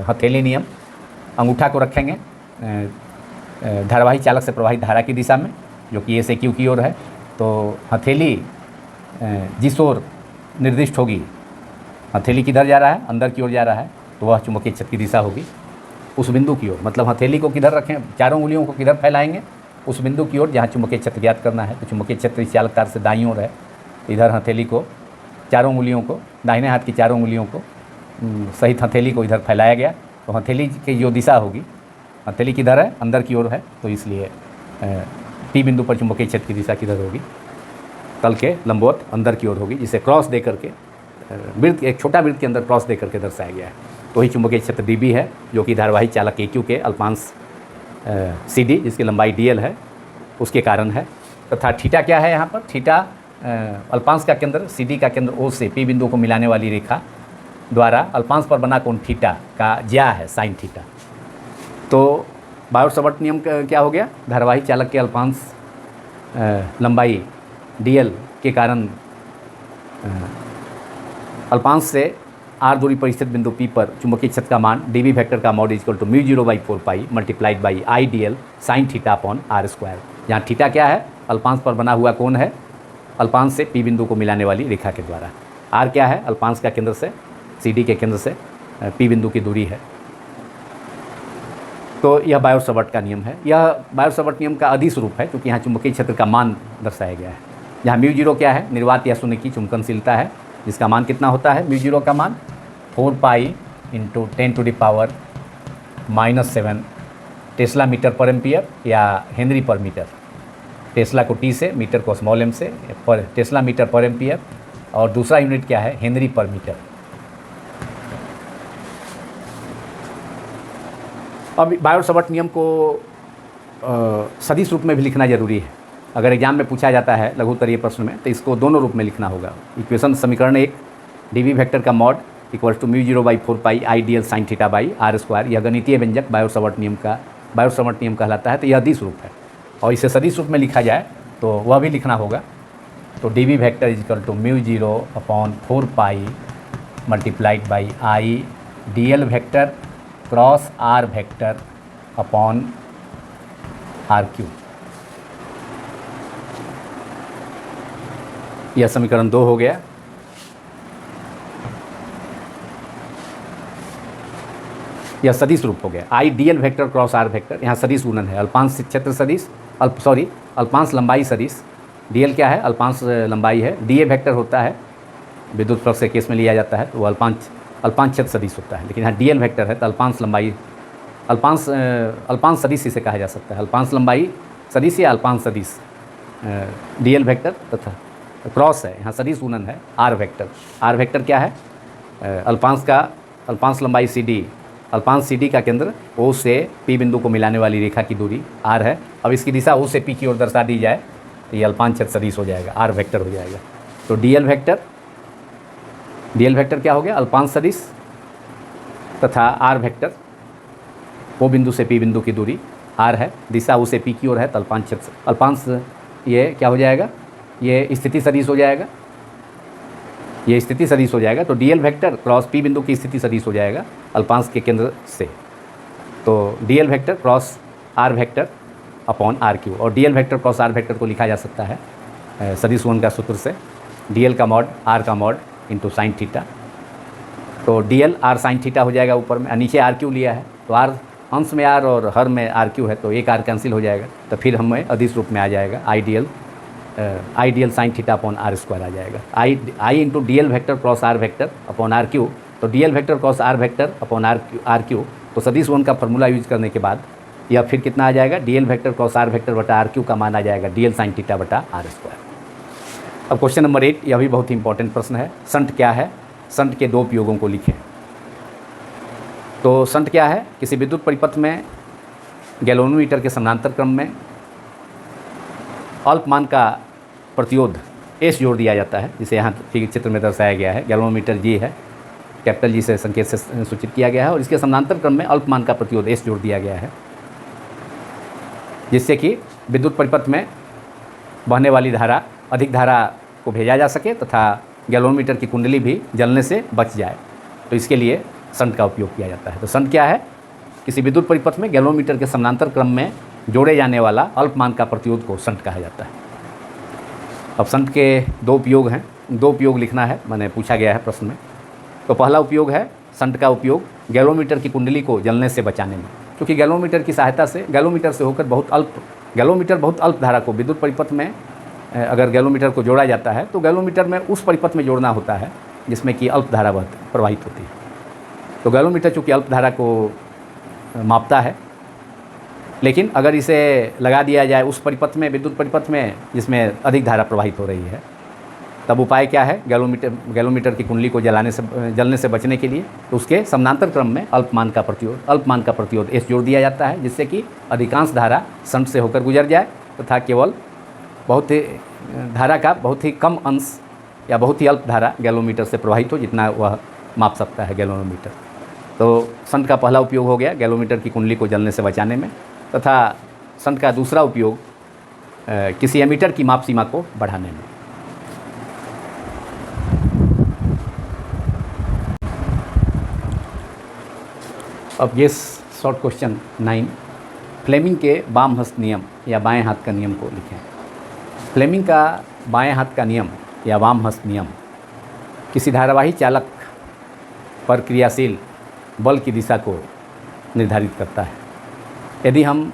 हथेली नियम। अंगूठा को रखेंगे धारावाही चालक से प्रवाहित धारा की दिशा में जो कि A से Q की ओर है, तो हथेली जिस ओर निर्दिष्ट होगी, हथेली किधर जा रहा है, अंदर की ओर जा रहा है, तो वह चुंबकीय क्षेत्र की दिशा होगी उस बिंदु की ओर। मतलब हथेली को किधर रखें, चारों उंगलियों को किधर फैलाएंगे, उस बिंदु की ओर जहाँ चुंबकीय क्षेत्र ज्ञात करना है। तो चुंबकीय क्षेत्र इस चालक तार से दाईं ओर है, इधर हथेली को, चारों उंगलियों को, दाहिने हाथ की चारों उंगलियों को सहित हथेली को इधर फैलाया गया, तो हथेली की जो दिशा होगी, हथेली किधर है, अंदर की ओर है, तो इसलिए P बिंदु पर चुंबकीय क्षेत्र की दिशा किधर होगी, तल के लंबवत अंदर की ओर होगी, जिसे क्रॉस दे करके वृत्त, एक छोटा वृत्त के अंदर क्रॉस दे करके दर्शाया गया है। तो ही चुंबकीय क्षेत्र dB है जो कि धारावाही चालक AQ के अल्पांश CD जिसकी लंबाई dl है उसके कारण है। तथा थीटा क्या है यहाँ पर, थीटा अल्पांश का केंद्र CD का केंद्र O से P बिंदु को मिलाने वाली रेखा द्वारा अल्पांश पर बना कोण थीटा का ज्या है, साइन थीटा। तो बायोट-सावर्त नियम क्या हो गया, धारावाही चालक के अल्पांश लंबाई dl के कारण अल्पांश से r दूरी पर स्थित बिंदु P पर चुंबकीय क्षेत्र का मान dB वेक्टर का mod equal to μ0/4π multiplied by I dl sine theta upon r square. जहाँ थीटा क्या है, अल्पांश पर बना हुआ कोण है अल्पांश से P बिंदु को मिलाने वाली रेखा के द्वारा। r क्या है, अल्पांश का केंद्र से CD के केंद्र से P बिंदु की दूरी है। तो यह बायोट-सावर्त का नियम है। यह बायोट-सावर्त नियम का अधिस रूप है क्योंकि यहाँ चुंबकीय क्षेत्र का मान दर्शाया गया है। जहाँ μ0 क्या है, निर्वात या शून्य की चुंबकनशीलता है, जिसका मान कितना होता है, μ0 का मान 4π × 10⁻⁻7 टेस्ला मीटर पर एम्पियर या हेनरी पर मीटर। टेस्ला को T से, मीटर को स्मॉल m से, पर टेस्ला मीटर पर एम्पियर, और दूसरा यूनिट क्या है, हेनरी पर मीटर। अब बायोट-सावर्त नियम को सदिश रूप में भी लिखना जरूरी है। अगर एग्जाम में पूछा जाता है लघुत्तरीय प्रश्न में, तो इसको दोनों रूप में लिखना होगा। इक्वेशन समीकरण 1 dB वेक्टर का mod equal to μ0/4π I dl sine theta by r square, यह गणितीय व्यंजक बायोट-सावर्त नियम कहलाता है। तो यह अधिस रूप है, और इसे सदिश रूप में लिखा जाए तो वह भी लिखना होगा। तो dB vector equal to μ0/4π multiplied by I dl vector cross r vector upon r3। यह समीकरण 2 हो गया। यह सदिश रूप हो गया। I dl vector cross r vector, यहाँ सदिश गुणन है, अल्पांश क्षेत्र सदिश, अल्पांश लंबाई सदिश। dl क्या है, अल्पांश लंबाई है। da वेक्टर होता है, विद्युत फ्लक्स के केस में लिया जाता है, तो वो अल्पांश क्षेत्र सदिश होता है। लेकिन यहाँ dl वेक्टर है तो अल्पांश लंबाई, अल्पांश सदिश इसे कहा जा सकता है, अल्पांश लंबाई सदिश या अल्पांश सदिश dl वेक्टर तथा क्रॉस है, यहाँ सदिश गुणन है r वेक्टर। r वेक्टर क्या है, अल्पांश लंबाई CD, अल्पांश CD का केंद्र O से P बिंदु को मिलाने वाली रेखा की दूरी r है। अब इसकी दिशा O से P की ओर दर्शा दी जाए तो ये अल्पांश क्षेत्र सदिश हो जाएगा, r वेक्टर हो जाएगा। तो dl वेक्टर क्या हो गया, अल्पांश सदिश तथा r वेक्टर, O बिंदु से P बिंदु की दूरी r है, दिशा O से P की ओर है, तो अल्पांश ये क्या हो जाएगा, ये स्थिति सदिश हो जाएगा, ये स्थिति सदिश हो जाएगा। तो dl वेक्टर क्रॉस P बिंदु की स्थिति सदिश हो जाएगा अल्पांश के केंद्र से। तो dl vector cross r vector upon r3, और dl vector cross r vector को लिखा जा सकता है सदिश गुणन का सूत्र से, dl का मॉड r का मॉड इंटू साइन थीटा। तो dl r साइन थीटा हो जाएगा ऊपर में, नीचे r3 लिया है, तो r अंश में r और हर में r3 है, तो एक r कैंसिल हो जाएगा, तो फिर हमें अधिस रूप में आ जाएगा I dl sine theta upon r square आ जाएगा। I into dl vector cross r vector upon r3, तो dl vector cross r vector upon r3, तो सदिश गुणन का फॉर्मूला यूज करने के बाद यह फिर कितना आ जाएगा, dl vector cross r vector बटा r3 का मान आ जाएगा dl साइन थीटा बटा r स्क्वायर। अब क्वेश्चन नंबर 8, यह भी बहुत ही इंपॉर्टेंट प्रश्न है। संट क्या है? संट के दो उपयोगों को लिखें। तो संट क्या है? किसी विद्युत परिपथ में गैल्वेनोमीटर के समानांतर क्रम में अल्पमान का प्रतिरोध एस जोड़ दिया जाता है, जिसे यहाँ ठीक चित्र में दर्शाया गया है। गैल्वेनोमीटर जी है, कैपिटल जी से संकेत से सूचित किया गया है, और इसके समानांतर क्रम में अल्पमान का प्रतिरोध एस जोड़ दिया गया है, जिससे कि विद्युत परिपथ में बहने वाली धारा, अधिक धारा को भेजा जा सके तथा गैल्वेनोमीटर की कुंडली भी जलने से बच जाए। तो इसके लिए संट का उपयोग किया जाता है। तो संट क्या है? किसी विद्युत परिपथ में गैल्वेनोमीटर के समानांतर क्रम में जोड़े जाने वाला अल्पमान का प्रतिरोध को संट कहा जाता है। अब संट के दो उपयोग हैं, दो उपयोग लिखना है, मैंने पूछा गया है प्रश्न में। तो पहला उपयोग है संट का उपयोग गैल्वेनोमीटर की कुंडली को जलने से बचाने में, क्योंकि गैल्वेनोमीटर की सहायता से, गैल्वेनोमीटर से होकर गैल्वेनोमीटर बहुत अल्प धारा को विद्युत परिपथ में अगर गैल्वेनोमीटर को जोड़ा जाता है तो गैल्वेनोमीटर में उस परिपथ में जोड़ना होता है जिसमें कि अल्प धारा प्रवाहित होती है। तो गैल्वेनोमीटर चूँकि अल्प धारा को मापता है, लेकिन अगर इसे लगा दिया जाए उस परिपथ में, विद्युत परिपथ में जिसमें अधिक धारा प्रवाहित हो रही है, तब उपाय क्या है? गैल्वेनोमीटर की कुंडली को जलने से बचने के लिए तो उसके समानांतर क्रम में अल्पमान का प्रतिरोध एस जोड़ दिया जाता है, जिससे कि अधिकांश धारा संट से होकर गुजर जाए तथा केवल धारा का बहुत ही कम अंश या बहुत ही अल्प धारा गैल्वेनोमीटर से प्रवाहित हो, जितना वह माप सकता है गैल्वेनोमीटर। तो संट का पहला उपयोग हो गया गैल्वेनोमीटर की कुंडली को जलने से बचाने में, तथा संट का दूसरा उपयोग किसी एमीटर की माप सीमा को बढ़ाने में। अब ये शॉर्ट क्वेश्चन 9, फ्लेमिंग के वाम हस्त नियम या बाएं हाथ का नियम को लिखें। फ्लेमिंग का बाएं हाथ का नियम या वाम हस्त नियम किसी धारावाही चालक पर क्रियाशील बल की दिशा को निर्धारित करता है। यदि हम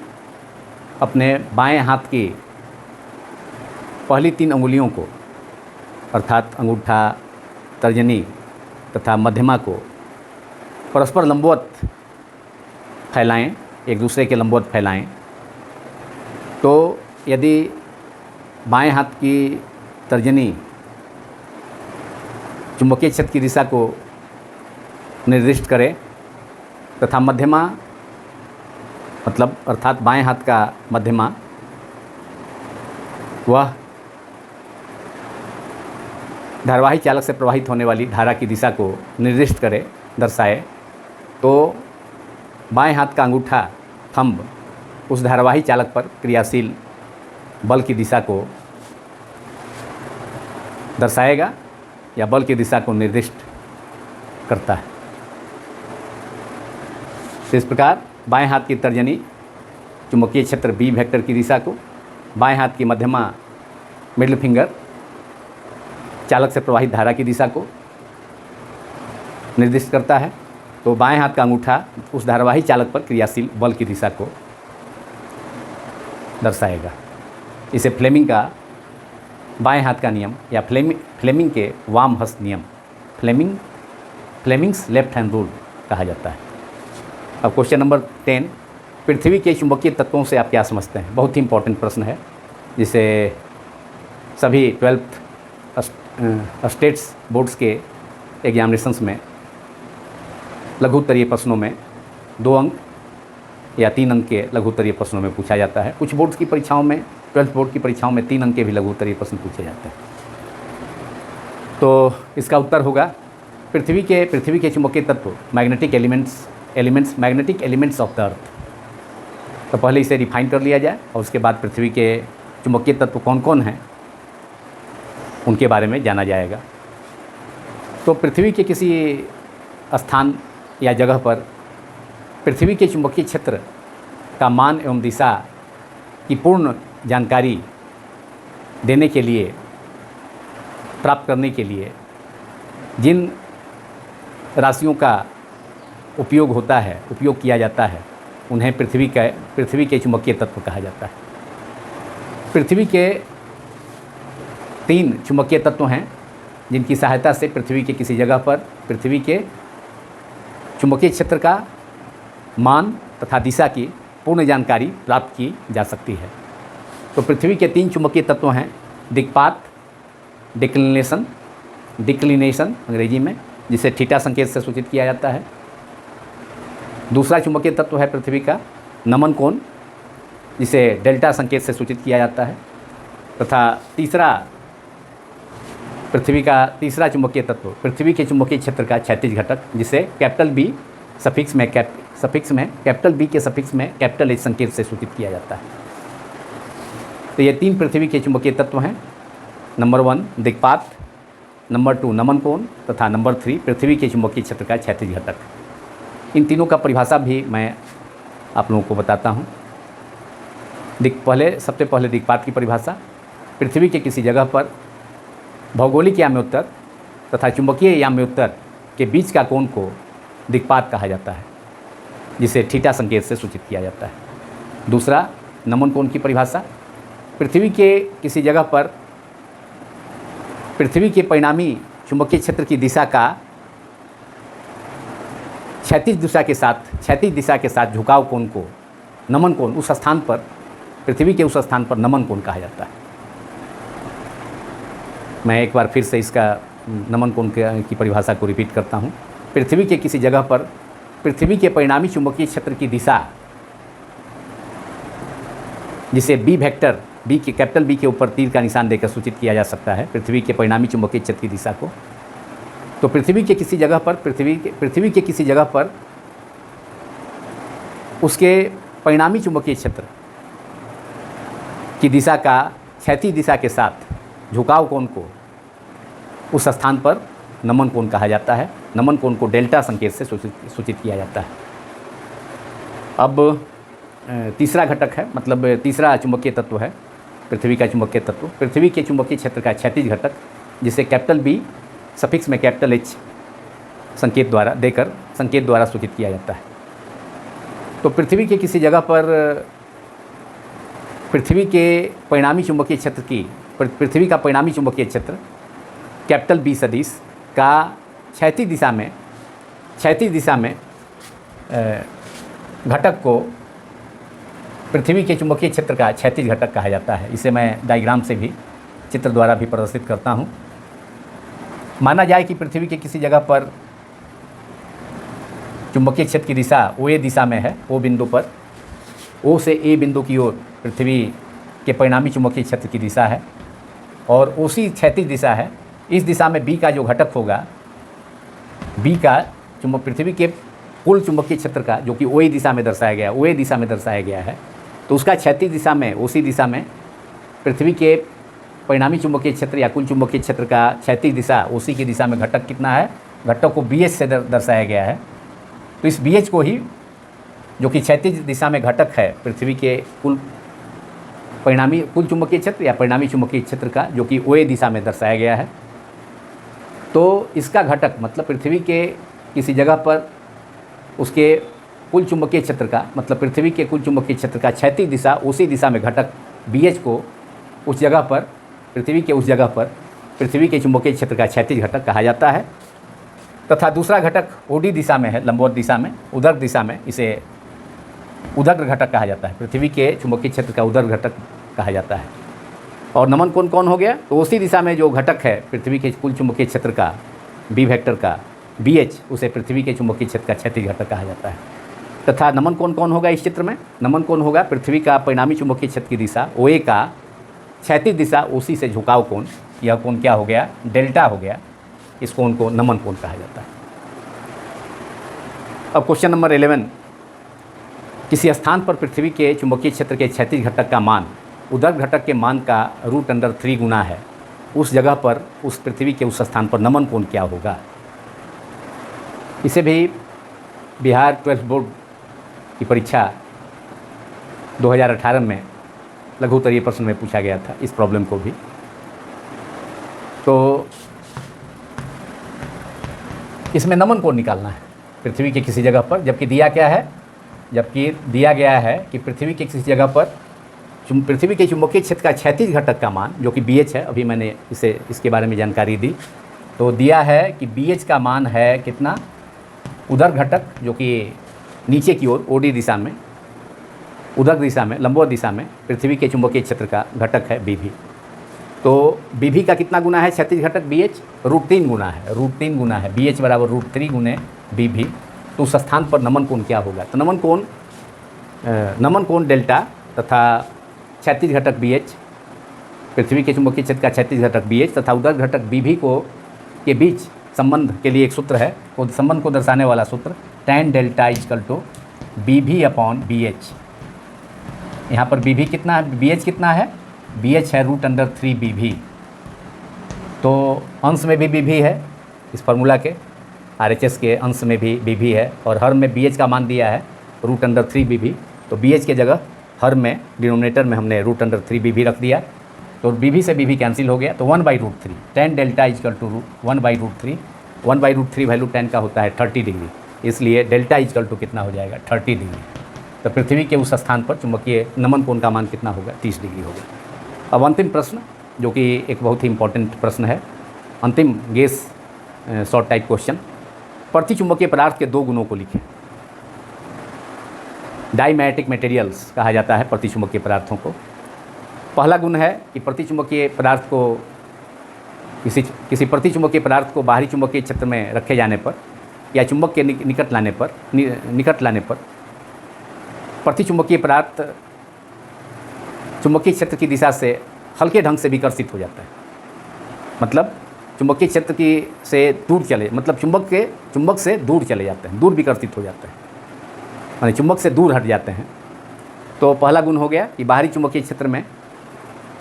अपने बाएं हाथ की पहली 3 अंगुलियों को, अर्थात अंगूठा, तर्जनी तथा मध्यमा को परस्पर लंबवत फैलाएं, एक दूसरे के लंबवत फैलाएं, तो यदि बाएं हाथ की तर्जनी चुंबकीय क्षेत्र की दिशा को निर्दिष्ट करे तथा मध्यमा, मतलब अर्थात बाएं हाथ का मध्यमा, वह धारावाही चालक से प्रवाहित होने वाली धारा की दिशा को निर्दिष्ट करे, दर्शाए, तो बाएं हाथ का अंगूठा, थंब, उस धारावाही चालक पर क्रियाशील बल की दिशा को दर्शाएगा या बल की दिशा को निर्दिष्ट करता है। तो इस प्रकार बाएं हाथ की तर्जनी चुंबकीय क्षेत्र बी वेक्टर की दिशा को, बाएं हाथ की मध्यमा मिडिल फिंगर चालक से प्रवाहित धारा की दिशा को निर्दिष्ट करता है। तो बाएं हाथ का अंगूठा उस धारावाही चालक पर क्रियाशील बल की दिशा को दर्शाएगा। इसे फ्लेमिंग का बाएं हाथ का नियम या फ्लेमिंग के वाम हस्त नियम, फ्लेमिंग्स लेफ्ट हैंड रूल कहा जाता है। अब क्वेश्चन नंबर 10, पृथ्वी के चुंबकीय तत्वों से आप क्या समझते हैं? बहुत ही इंपॉर्टेंट प्रश्न है, जिसे सभी 12th स्टेट्स बोर्ड्स के एग्जामिनेशंस में लघु उत्तरीय प्रश्नों में 2 अंक या 3 अंक के लघु उत्तरीय प्रश्नों में पूछा जाता है। कुछ बोर्ड्स की परीक्षाओं में, 12th बोर्ड की परीक्षाओं में 3 अंक के भी लघु उत्तरीय प्रश्न पूछे जाते हैं। तो इसका उत्तर होगा पृथ्वी के चुंबकीय तत्व magnetic elements of the earth. तो पहले इसे डिफाइन कर लिया जाए और उसके बाद पृथ्वी के चुंबकीय तत्व कौन कौन हैं उनके बारे में जाना जाएगा। तो पृथ्वी के किसी स्थान या जगह पर पृथ्वी के चुंबकीय क्षेत्र का मान एवं दिशा की पूर्ण जानकारी देने के लिए, प्राप्त करने के लिए जिन राशियों का उपयोग किया जाता है, उन्हें पृथ्वी के चुंबकीय तत्व कहा जाता है। पृथ्वी के 3 चुंबकीय तत्व हैं जिनकी सहायता से पृथ्वी के किसी जगह पर पृथ्वी के चुंबकीय क्षेत्र का मान तथा दिशा की पूर्ण जानकारी प्राप्त की जा सकती है। तो पृथ्वी के 3 चुंबकीय तत्व हैं दिक्पात, डिक्लिनेशन अंग्रेजी में, जिसे थीटा संकेत से सूचित किया जाता है। दूसरा चुंबकीय तत्व है पृथ्वी का नमन कोण, जिसे डेल्टा संकेत से सूचित किया जाता है। तथा तीसरा चुंबकीय तत्व पृथ्वी के चुंबकीय क्षेत्र का क्षैतिज घटक, जिसे कैपिटल बी सफिक्स में कैपिटल बी के सफिक्स में कैपिटल एच संकेत से सूचित किया जाता है। तो ये 3 पृथ्वी के चुंबकीय तत्व हैं। नंबर 1 दिक्पात, नंबर 2 नमन कोण तथा नंबर 3 पृथ्वी के चुंबकीय क्षेत्र का क्षैतिज घटक। इन तीनों का परिभाषा भी मैं आप लोगों को बताता हूँ। सबसे पहले दिक्पात की परिभाषा। पृथ्वी के किसी जगह पर भौगोलिक याम्योत्तर तथा चुंबकीय याम्योत्तर के बीच का कोण को दिक्पात कहा जाता है, जिसे थीटा संकेत से सूचित किया जाता है। दूसरा नमन कोण की परिभाषा। पृथ्वी के किसी जगह पर पृथ्वी के परिणामी चुंबकीय क्षेत्र की दिशा का क्षैतिज दिशा के साथ झुकाव कोण को नमन कोण, उस स्थान पर पृथ्वी के उस स्थान पर नमन कोण कहा जाता है। मैं एक बार फिर से इसका नमन कोण की परिभाषा को रिपीट करता हूँ। पृथ्वी के किसी जगह पर पृथ्वी के परिणामी चुंबकीय क्षेत्र की दिशा, जिसे कैपिटल बी के ऊपर तीर का निशान देकर सूचित किया जा सकता है, पृथ्वी के परिणामी चुंबकीय क्षेत्र की दिशा को। तो पृथ्वी के किसी जगह पर उसके परिणामी चुंबकीय क्षेत्र की दिशा का क्षैतिज दिशा के साथ झुकाव कोण को उस स्थान पर नमन कोण कहा जाता है। नमन कोण को डेल्टा संकेत से सूचित किया जाता है। अब तीसरा घटक है, मतलब तीसरा चुंबकीय तत्व है पृथ्वी का चुंबकीय तत्व, पृथ्वी के चुंबकीय क्षेत्र का क्षैतिज घटक, जिसे कैपिटल बी सफिक्स में कैपिटल एच संकेत द्वारा सूचित किया जाता है। तो पृथ्वी के किसी जगह पर पृथ्वी का परिणामी चुंबकीय क्षेत्र कैपिटल बी सदिश का क्षैतिज दिशा में घटक को पृथ्वी के चुंबकीय क्षेत्र का क्षैतिज घटक कहा जाता है। इसे मैं डायग्राम से भी, चित्र द्वारा भी प्रदर्शित करता हूँ। माना जाए कि पृथ्वी के किसी जगह पर चुंबकीय क्षेत्र की दिशा ओ दिशा में है, ओ बिंदु पर, ओ से ए बिंदु की ओर पृथ्वी के परिणामी चुंबकीय क्षेत्र की दिशा है और उसी क्षैतिज दिशा है। इस दिशा में बी का जो घटक होगा, बी का पृथ्वी के कुल चुंबकीय क्षेत्र का, जो कि ओ दिशा में दर्शाया गया है, तो उसका क्षैतिज दिशा में, उसी दिशा में पृथ्वी के परिणामी चुंबकीय क्षेत्र या कुल चुंबकीय क्षेत्र का क्षैतिज दिशा, उसी की दिशा में घटक कितना है, घटक को BH से दर्शाया गया है। तो इस BH को ही, जो कि क्षैतिज दिशा में घटक है पृथ्वी के कुल चुंबकीय क्षेत्र या परिणामी चुंबकीय क्षेत्र का, जो कि OA दिशा में दर्शाया गया है, तो इसका घटक, मतलब पृथ्वी के किसी जगह पर उसके कुल चुंबकीय क्षेत्र का, मतलब पृथ्वी के कुल चुंबकीय क्षेत्र का क्षैतिज दिशा, उसी दिशा में घटक BH को उस जगह पर, पृथ्वी के चुंबकीय क्षेत्र का क्षैतिज घटक कहा जाता है। तथा दूसरा घटक OD दिशा में है, लंबवत दिशा में, उदर दिशा में, इसे उदग्र घटक कहा जाता है। पृथ्वी के चुंबकीय क्षेत्र का उदग्र घटक कहा जाता है। और नमन कोण कौन हो गया, तो उसी दिशा में जो घटक है पृथ्वी के कुल चुंबकीय क्षेत्र का, B वेक्टर का, BH, उसे पृथ्वी के चुंबकीय क्षेत्र का क्षैतिज घटक कहा जाता है। तथा नमन कोण कौन होगा इस चित्र में, नमन कोण होगा पृथ्वी का परिणामी चुंबकीय क्षेत्र की दिशा, OA का क्षैतिज दिशा, उसी से झुकाव कोण, यह कोण क्या हो गया, डेल्टा हो गया। इस कोण को नमन कोण कहा जाता है। अब क्वेश्चन नंबर 11, किसी स्थान पर पृथ्वी के चुंबकीय क्षेत्र के क्षैतिज घटक का मान उदग्र घटक के मान का √3 गुना है, उस जगह पर, उस पृथ्वी के उस स्थान पर नमन कोण क्या होगा। इसे भी बिहार 12th बोर्ड की परीक्षा 2018 में लघु उत्तरीय प्रश्न में पूछा गया था, इस प्रॉब्लम को भी। तो इसमें नमन कोण निकालना है पृथ्वी के किसी जगह पर, जबकि दिया गया है कि पृथ्वी के किसी जगह पर पृथ्वी के चुंबकीय क्षेत्र का क्षैतिज घटक का मान, जो कि BH है, अभी मैंने इसके बारे में जानकारी दी, तो दिया है कि BH का मान है कितना, उदग्र घटक, जो कि नीचे की ओर OD दिशा में, उदग्र दिशा में, लंबवत दिशा में पृथ्वी के चुंबकीय क्षेत्र का घटक है BV। तो BV का कितना गुना है क्षैतिज घटक BH? √3 गुना है, √3 गुना है। BH बराबर √3 गुने BV। तो उस स्थान पर नमन कोण क्या होगा? तो नमन कोण डेल्टा तथा क्षैतिज घटक BH, पृथ्वी के चुंबकीय क्षेत्र का क्षैतिज घटक BH तथा उदर घटक BV को के बीच संबंध के लिए एक सूत्र है, वो संबंध को दर्शाने वाला सूत्र tan डेल्टा = BV/BH। यहाँ पर BV कितना है, BH कितना है? BH है √3 BV। तो अंश में भी BV है, इस फार्मूला के RHS के अंश में भी BV है, और हर में BH का मान दिया है √3 BV। तो BH के जगह हर में डिनोमिनेटर में हमने √3 BV रख दिया। तो BV से BV कैंसिल हो गया, तो 1/√3 tan डेल्टा = 1/√3। 1/√3 वैल्यू tan का होता है 30 डिग्री, इसलिए डेल्टा = कितना हो जाएगा? 30 डिग्री। तो पृथ्वी के उस स्थान पर चुंबकीय नमन कोण का मान कितना होगा? 30 डिग्री होगा। अब अंतिम प्रश्न, जो कि एक बहुत ही इंपॉर्टेंट प्रश्न है, अंतिम गेस शॉर्ट टाइप क्वेश्चन। प्रतिचुंबकीय पदार्थ के 2 गुणों को लिखें। डाईमैग्नेटिक मटेरियल्स कहा जाता है प्रतिचुंबकीय पदार्थों को। पहला गुण है कि प्रतिचुंबकीय पदार्थ को किसी प्रतिचुंबकीय पदार्थ को बाहरी चुंबकीय क्षेत्र में रखे जाने पर या चुंबक के निकट लाने पर प्रतिचुंबकीय पदार्थ चुंबकीय क्षेत्र की दिशा से हल्के ढंग से विकर्षित हो जाता है। मतलब चुंबकीय क्षेत्र से दूर चुंबक से दूर चले जाते हैं, दूर विकर्षित हो जाते हैं, यानी चुंबक से दूर हट जाते हैं। तो पहला गुण हो गया कि बाहरी चुंबकीय क्षेत्र में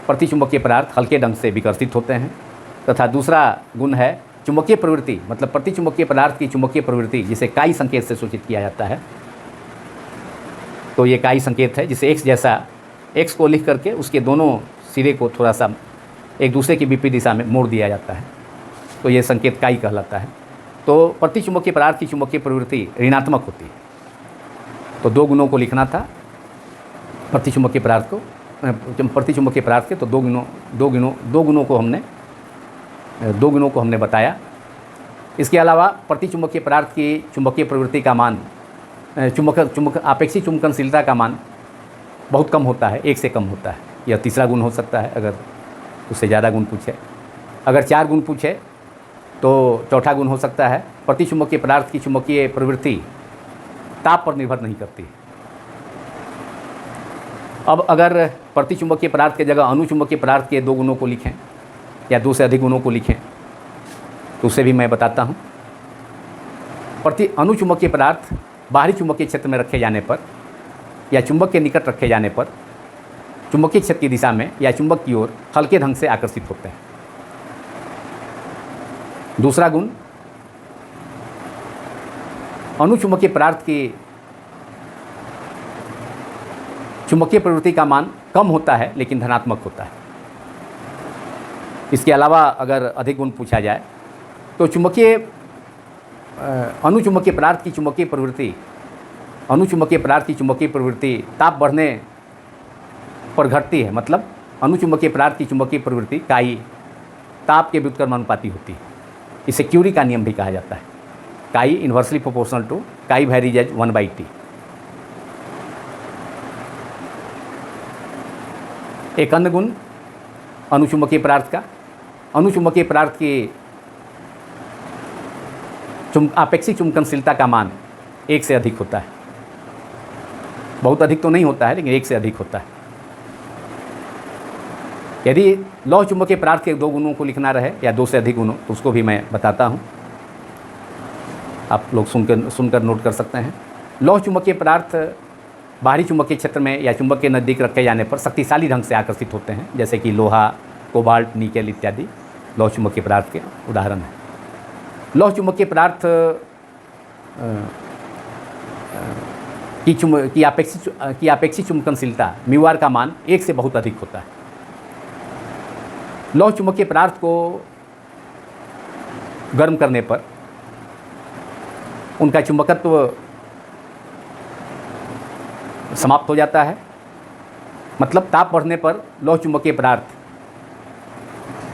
प्रतिचुंबकीय पदार्थ हल्के ढंग से विकर्षित होते हैं। तथा दूसरा गुण है चुंबकीय प्रवृत्ति, मतलब प्रतिचुंबकीय पदार्थ की चुंबकीय प्रवृत्ति, जिसे काई संकेत से सूचित किया जाता है। तो ये काई संकेत है, जिसे x को लिख करके उसके दोनों सिरे को थोड़ा सा एक दूसरे की विपरीत दिशा में मोड़ दिया जाता है। तो ये संकेत काई कहलाता है। तो प्रतिचुंबकीय पदार्थ की चुंबकीय प्रवृत्ति ऋणात्मक होती है। तो 2 गुणों को लिखना था प्रतिचुंबकीय पदार्थ के। तो 2 गुणों को हमने बताया। इसके अलावा प्रतिचुंबकीय पदार्थ की चुंबकीय प्रवृत्ति का मान, आपेक्षिक चुंबकनशीलता का मान बहुत कम होता है, 1 से कम होता है। यह तीसरा गुण हो सकता है अगर उससे ज़्यादा गुण पूछे। अगर 4 गुण पूछे तो चौथा गुण हो सकता है प्रतिचुंबकीय पदार्थ की चुंबकीय प्रवृत्ति ताप पर निर्भर नहीं करती। अब अगर प्रतिचुंबकीय पदार्थ के जगह अनुचुंबकीय पदार्थ के 2 गुणों को लिखें या 2 से अधिक गुणों को लिखें, तो उसे भी मैं बताता हूँ। अनुचुंबकीय पदार्थ बाहरी चुंबकीय क्षेत्र में रखे जाने पर या चुंबक के निकट रखे जाने पर चुंबकीय क्षेत्र की दिशा में या चुंबक की ओर हल्के ढंग से आकर्षित होते हैं। दूसरा गुण, अनुचुंबकीय पदार्थ की चुंबकीय प्रवृत्ति का मान कम होता है लेकिन धनात्मक होता है। इसके अलावा अगर अधिक गुण पूछा जाए तो अनुचुंबकीय पदार्थ की चुंबकीय प्रवृत्ति ताप बढ़ने पर घटती है। मतलब अनुचुंबकीय पदार्थ की चुंबकीय प्रवृत्ति काई ताप के व्युत्क्रमानुपाती होती है। इसे क्यूरी का नियम भी कहा जाता है। काई इन्वर्सली प्रोपोर्शनल टू काई वैरीज एज 1/T। एक अन्य गुण अनुचुंबकीय पदार्थ की आपेक्षिक चुंबकनशीलता का मान 1 से अधिक होता है। बहुत अधिक तो नहीं होता है, लेकिन 1 से अधिक होता है। यदि लौह चुंबकीय पदार्थ के 2 गुणों को लिखना रहे या 2 से अधिक गुणों, तो उसको भी मैं बताता हूँ, आप लोग सुनकर नोट कर सकते हैं। लौह चुंबकीय पदार्थ बाहरी चुंबकीय क्षेत्र में या चुंबक के नज़दीक रखे जाने पर शक्तिशाली ढंग से आकर्षित होते हैं, जैसे कि लोहा, कोबाल्ट, निकेल इत्यादि लौह चुंबकीय पदार्थ के उदाहरण हैं। लौह चुंबकीय पदार्थ की आपेक्षिक चुंबकनशीलता μr का मान 1 से बहुत अधिक होता है। लौह चुंबकीय पदार्थ को गर्म करने पर उनका चुंबकत्व समाप्त हो जाता है। मतलब ताप बढ़ने पर लौह चुंबकीय पदार्थ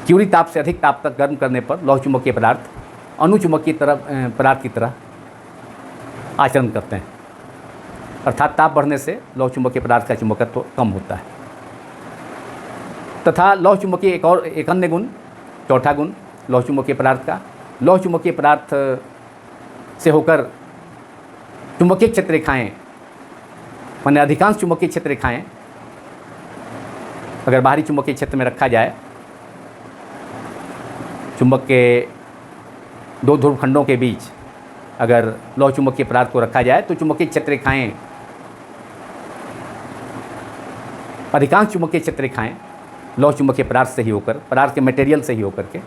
क्यूरी ताप से अधिक ताप तक गर्म करने पर लौह चुंबकीय पदार्थ अनुचुंबकीय पदार्थ की तरह आचरण करते हैं। अर्थात ताप बढ़ने से लौह चुंबकीय पदार्थ का चुंबकत्व कम होता है। तथा लौह चुंबकीय एक अन्य गुण, चौथा गुण लौह चुंबकीय पदार्थ का, लौह चुंबकीय पदार्थ से होकर चुंबकीय क्षेत्र रेखाएँ, माने अधिकांश चुंबकीय क्षेत्र रेखाएँ अगर बाहरी चुंबकीय क्षेत्र में रखा जाए, चुंबक के दो ध्रुवखंडों के बीच अगर लौह चुंबकीय पदार्थ को रखा जाए तो चुंबकीय क्षेत्र रेखाएँ, अधिकांश चुंबकीय क्षेत्र रेखाएँ लौह चुंबकीय पदार्थ से ही होकर, पदार्थ के मटेरियल से ही होकर के,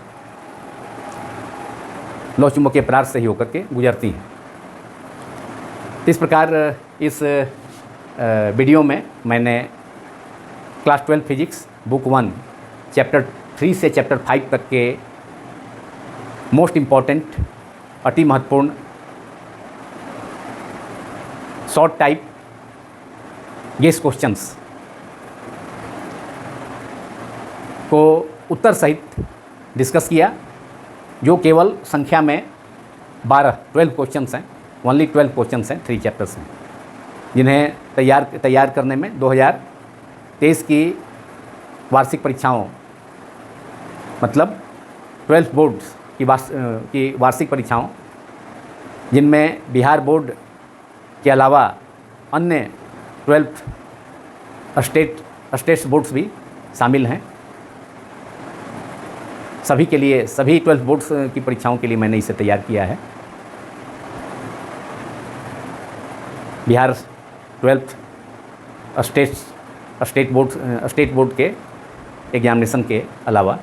लौह चुंबकीय पदार्थ से ही होकर के गुजरती हैं। इस प्रकार इस वीडियो में मैंने क्लास 12 फिजिक्स बुक 1 चैप्टर 3 से चैप्टर 5 तक के मोस्ट इम्पॉर्टेंट, अति महत्वपूर्ण शॉर्ट टाइप गेस क्वेश्चंस को उत्तर सहित डिस्कस किया, जो केवल संख्या में 12 क्वेश्चंस हैं, ओनली 12 क्वेश्चंस हैं 3 चैप्टर्स में, जिन्हें तैयार करने में 2023 की वार्षिक परीक्षाओं, मतलब 12 बोर्ड्स की वार्षिक परीक्षाओं, जिनमें बिहार बोर्ड के अलावा अन्य 12 स्टेट्स बोर्ड्स भी शामिल हैं, सभी के लिए, सभी 12 बोर्ड्स की परीक्षाओं के लिए मैंने इसे तैयार किया है। बिहार 12 स्टेट बोर्ड के एग्जामिनेशन के अलावा,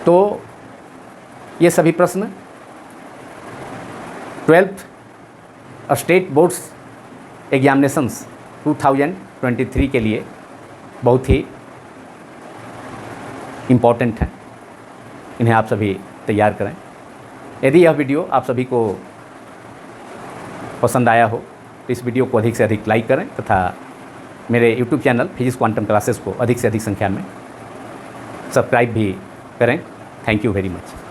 तो ये सभी प्रश्न 12 स्टेट बोर्ड्स एग्जामिनेशंस 2023 के लिए बहुत ही इम्पॉर्टेंट हैं। इन्हें आप सभी तैयार करें। यदि यह वीडियो आप सभी को पसंद आया हो तो इस वीडियो को अधिक से अधिक लाइक करें तथा मेरे YouTube channel physics quantum classes को अधिक से अधिक संख्या में सब्सक्राइब भी करें। Thank you very much.